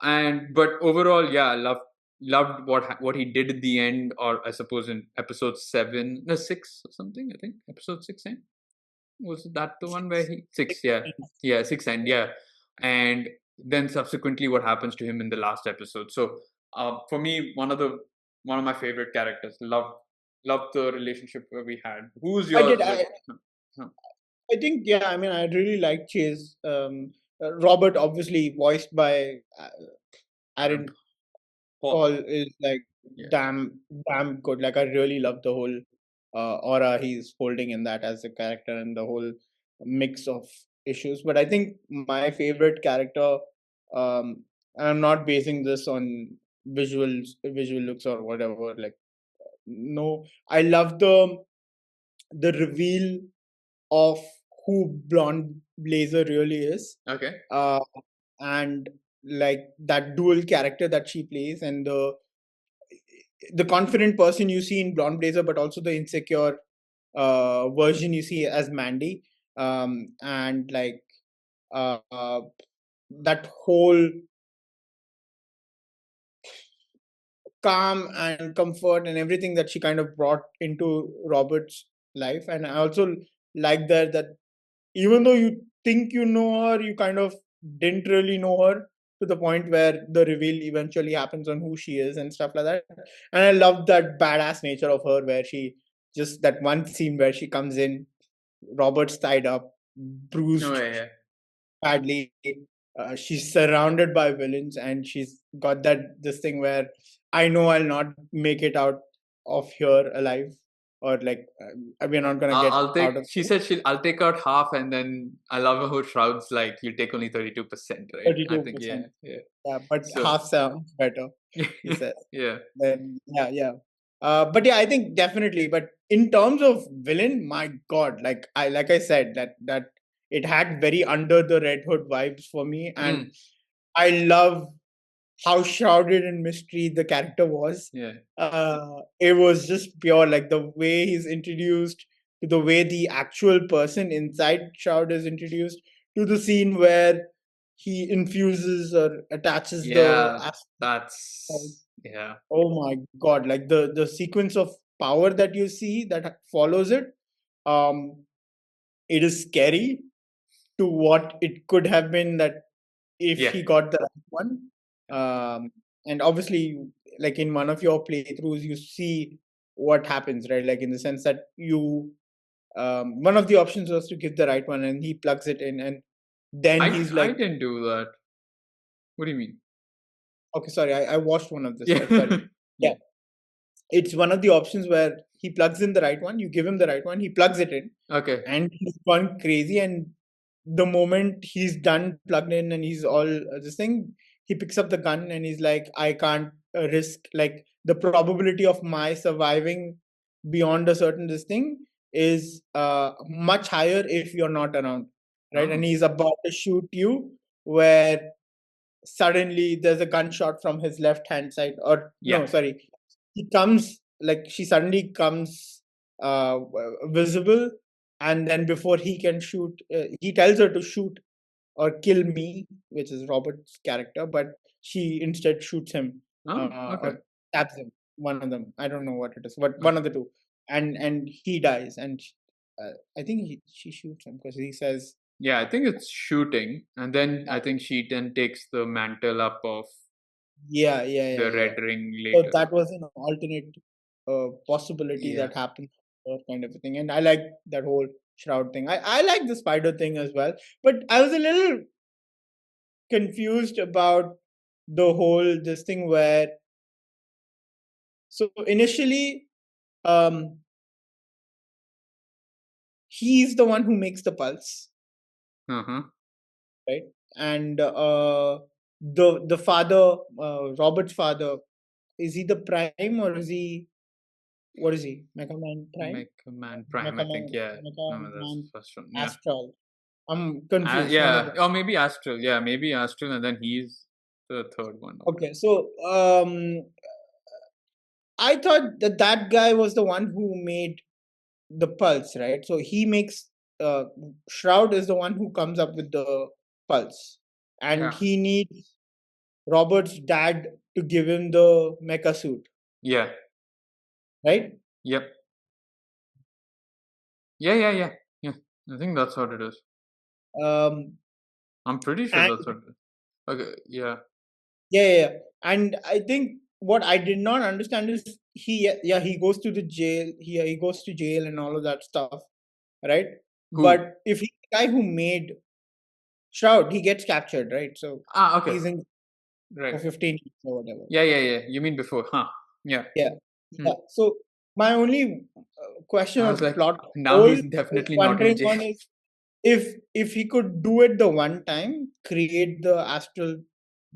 And but overall, yeah, I loved what he did at the end, or I suppose in episode 7, no 6 or something. I think episode 6 end, was that the one where he 6, yeah, yeah, 6 end, yeah, and then subsequently what happens to him in the last episode. So for me, one of my favorite characters. Loved the relationship where we had. Who's I did. yours? Like, huh, I think, yeah, I mean, I really like Chase. Robert, obviously voiced by Aaron Aaron Paul. Paul, is like Yeah. damn good. Like, I really love the whole aura he's holding in that as a character and the whole mix of issues. But I think my favorite character, um, and I'm not basing this on visual looks or whatever. Like, no, I love the reveal of who Blonde Blazer really is, Okay. uh, and like that dual character that she plays, and the confident person you see in Blonde Blazer, but also the insecure version you see as Mandy, and like that whole calm and comfort and everything that she kind of brought into Robert's life. And I also like that even though you think you know her, you kind of didn't really know her to the point where the reveal eventually happens on who she is and stuff like that. And I love that badass nature of her where she just that one scene where she comes in, Robert's tied up, Oh bruised yeah, yeah. badly. She's surrounded by villains and she's got this thing where I know I'll not make it out of here alive. or like we're not gonna get I'll take. out of She this. said I'll take out half, and then I love how Shroud's like you take only 32%, right? I think 32%. yeah. Yeah, but So half sounds better, he says. yeah, Then yeah. But yeah, I think definitely. But in terms of villain, my God, like I said, that it had very under the Red Hood vibes for me, and mm, I love how shrouded in mystery the character was. yeah, It was just pure, like the way he's introduced, to the way the actual person inside Shroud is introduced, to the scene where he infuses or attaches the yeah. astral. That's yeah, Oh my God! Like the sequence of power that you see that follows it, um, it is scary to what it could have been that if yeah. he got the right one. Um, and obviously, like in one of your playthroughs, you see what happens, right? Like in the sense that you, one of the options was to give the right one, and he plugs it in, and then he's I like, didn't do that. What do you mean? okay, sorry, I watched one of this, Yeah, right? Sorry, yeah. yeah, it's one of the options where he plugs in the right one, you give him the right one, he plugs it in, Okay. and he's gone crazy. And the moment he's done plugged in and he's all this thing, he picks up the gun and he's like, I can't risk, like the probability of my surviving beyond a certain this thing is much higher if you're not around, right? And Oh, he's about to shoot you, where suddenly there's a gunshot from his left hand side, or yeah. no, sorry, he comes, like she suddenly comes visible, and then before he can shoot, he tells her to shoot or kill me, which is Robert's character, but she instead shoots him, Oh, okay. or stabs him, one of them, I don't know what it is, but one Okay. of the two, and he dies. And I think she shoots him because he says, Yeah, I think it's shooting, and then yeah, I think she then takes the mantle up of the yeah. red ring So later. that was an alternate possibility Yeah, that happened, kind of a thing. And I like that whole shroud thing. I like the spider thing as well, but I was a little confused about the whole this thing where, so initially, um, he's the one who makes the pulse, uh-huh. right? And the father, Robert's father, is he the prime or is he, what is he? Mega Man Prime? Mega Man Prime, I think. Mega Yeah, no, that's Man the first one. Yeah, Astral. I'm confused. One of yeah, them. or maybe Astral. Yeah, maybe Astral, and then he's the third one. Okay. Okay, so I thought that that guy was the one who made the pulse, right? So he makes, uh, Shroud is the one who comes up with the pulse, and Yeah, he needs Robert's dad to give him the mecha suit, yeah, right? yep, yeah. I think that's what it is. Um, I'm pretty sure and that's what it is. Okay, yeah. yeah. And I think what I did not understand is he goes to the jail. He goes to jail and all of that stuff, right? Who? But if he's the guy who made Shroud, he gets captured, right? So Ah, okay, he's in right. for 15 years or whatever. Yeah. You mean before, huh? Yeah. Yeah, Hmm. yeah. So my only question I or was like, plot now hole he's is definitely not in wondering jail. on is, if he could do it the one time, create the astral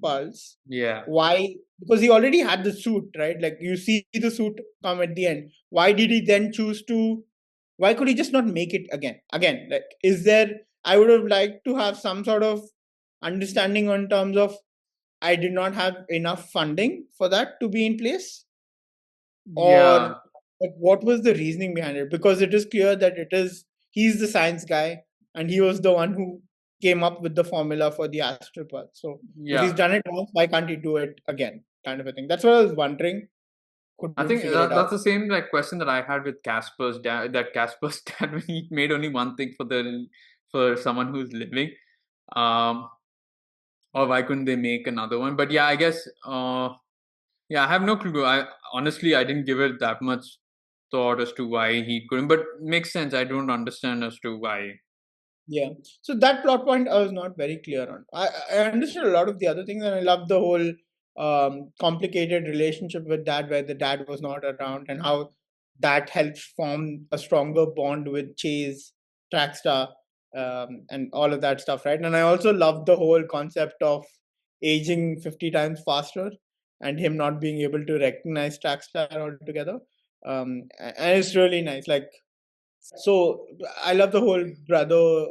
pulse, Yeah. why? Because he already had the suit, right? Like you see the suit come at the end. Why did he then choose to? Why could he just not make it again, like, is there, I would have liked to have some sort of understanding on terms of, I did not have enough funding for that to be in place, or Yeah. like what was the reasoning behind it? Because it is clear that he's the science guy, and he was the one who came up with the formula for the astral path. So if he's Yeah. done it once, why can't he do it again, kind of a thing? That's what I was wondering. I Couldn't think figure it out. that's the same like question that I had with Casper's dad. That Casper's dad when he made only one thing for someone who's living, um, or why couldn't they make another one? But yeah, I guess yeah, I have no clue. I honestly I didn't give it that much thought as to why he couldn't. But makes sense. I don't understand as to why. Yeah. So that plot point I was not very clear on. I understood a lot of the other things, and I love the whole complicated relationship with dad, where the dad was not around, and how that helps form a stronger bond with Chase, Trackstar, and all of that stuff, right? And I also love the whole concept of aging 50 times faster and him not being able to recognize Trackstar altogether. And it's really nice. Like, so I love the whole brother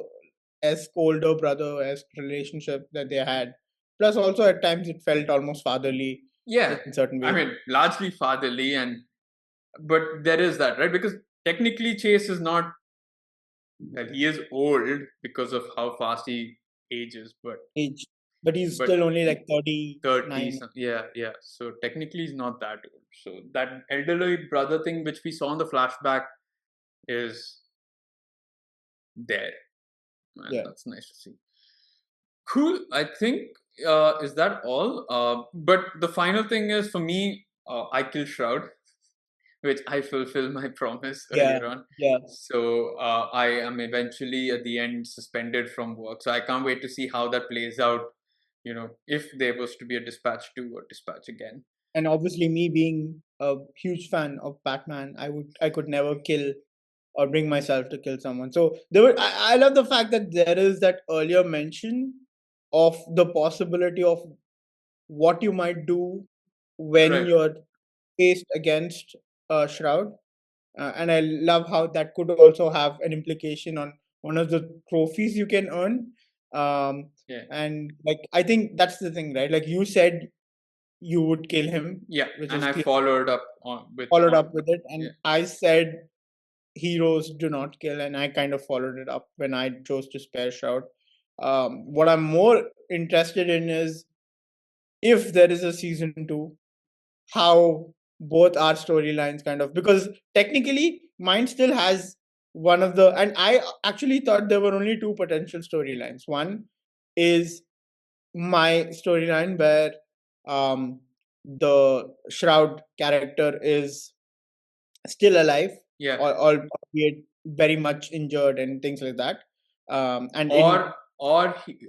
esque, older brother esque relationship that they had. Plus, also at times it felt almost fatherly Yeah, in certain I ways. mean, largely fatherly, but there is that, right? Because technically, Chase is not, well, he is old because of how fast he ages, Age, but he's but still only like 30, 39. yeah, yeah. So technically, he's not that old. So that elderly brother thing, which we saw in the flashback, is there, and Yeah. that's nice to see. Cool. I think is that all? But the final thing is for me, I kill Shroud, which I fulfill my promise Yeah. earlier on. Yeah. So I am eventually at the end suspended from work. So I can't wait to see how that plays out. You know, if there was to be a Dispatch 2 or Dispatch again. And obviously, me being a huge fan of Batman, I could never kill or bring myself to kill someone. So I love the fact that there is that earlier mention of the possibility of what you might do when Right. you're faced against Shroud. And I love how that could also have an implication on one of the trophies you can earn. Um, Yeah. and like, I think that's the thing, right? Like you said, you would kill him, Yeah. which And is I clear, followed up followed on up with it. yeah. And I said, heroes do not kill, and I kind of followed it up when I chose to spare Shroud. What I'm more interested in is if there is a season two, how both our storylines kind of, because technically mine still has one of the, and I actually thought there were only two potential storylines. One is my storyline where um the Shroud character is still alive, Yeah. or albeit very much injured and things like that. And in Or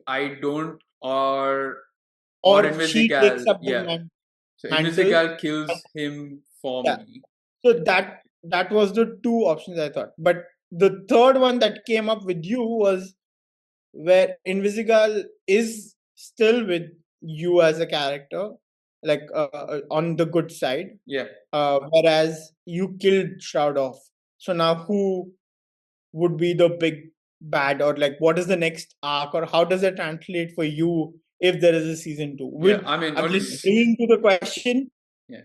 I don't or or she takes Invisigal. up the Yeah. So mantle. Invisigal kills him for Yeah. me. So that was the two options I thought. But the third one that came up with you was where Invisigal is still with you as a character, like on the good side, Yeah. whereas you killed Shroud off. So now who would be the big bad, or like what is the next arc, or how does it translate for you if there is a season two? Yeah. With I mean, again only. bringing to the question, Yeah.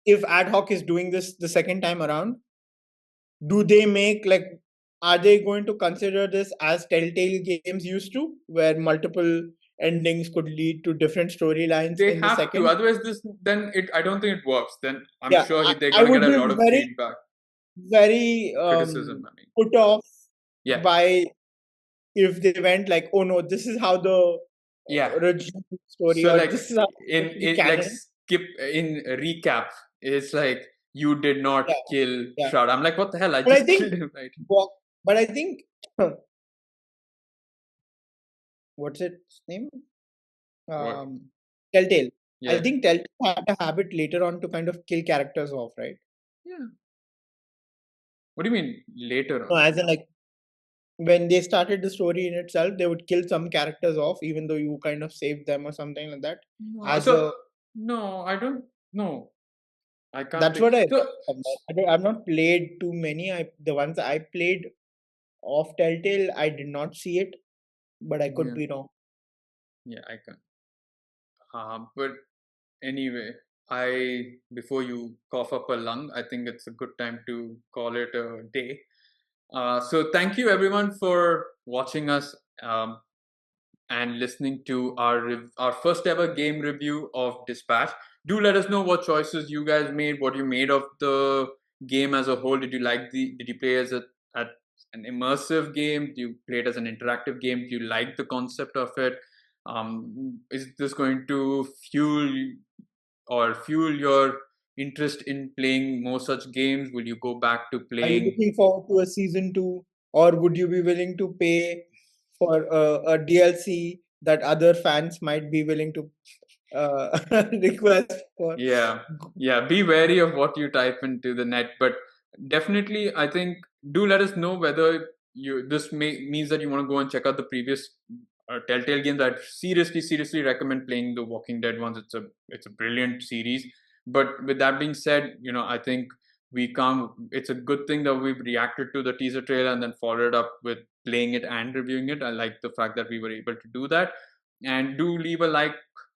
if Ad Hoc is doing this the second time around, do they make like, are they going to consider this as Telltale games used to, where multiple endings could lead to different storylines They in the have to. second? Otherwise, this then it. I don't think it works. Then I'm Yeah, sure they're I gonna get would a be lot of very, feedback, very criticism. I mean, put off yeah, by if they went like, oh no, this is how the yeah. original story, So or like this is how it's in supposed to be in like canon. skip in recap, it's like you did not Yeah, kill yeah. Shroud. I'm like, what the hell? I But I just think, killed him, right? but I think, what's its name? What? um, Telltale. I Yeah, think Telltale had a habit later on to kind of kill characters off, right? yeah. What do you mean later No, on? as in like when they started the story in itself, they would kill some characters off, even though you kind of saved them or something like that. No, As so a no, I don't. No, I can't That's think. what I read. So I've not played too many. The ones I played of Telltale, I did not see it, but I could yeah, be wrong. yeah, I can. But anyway, I before you cough up a lung, I think it's a good time to call it a day. So thank you everyone for watching us and listening to our first ever game review of Dispatch. Do let us know what choices you guys made, what you made of the game as a whole. Did you play as at an immersive game? Do you play it as an interactive game? Do you like the concept of it? Is this going to fuel your interest in playing more such games? Will you go back to Are you playing? looking forward to a season two, or would you be willing to pay for a DLC that other fans might be willing to request for? Yeah, yeah. Be wary of what you type into the net, but definitely, I think do let us know whether means that you want to go and check out the previous Telltale games. I'd seriously recommend playing the Walking Dead ones. It's a brilliant series. But with that being said, I think we can't. It's a good thing that we've reacted to the teaser trailer and then followed up with playing it and reviewing it. I like the fact that we were able to do that. And do leave a like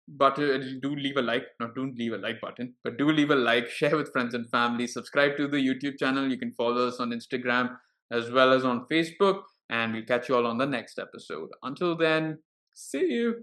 button, do leave a like, not don't leave a like button, but do leave a like, share with friends and family, subscribe to the YouTube channel. You can follow us on Instagram as well as on Facebook, and we'll catch you all on the next episode. Until then, see you.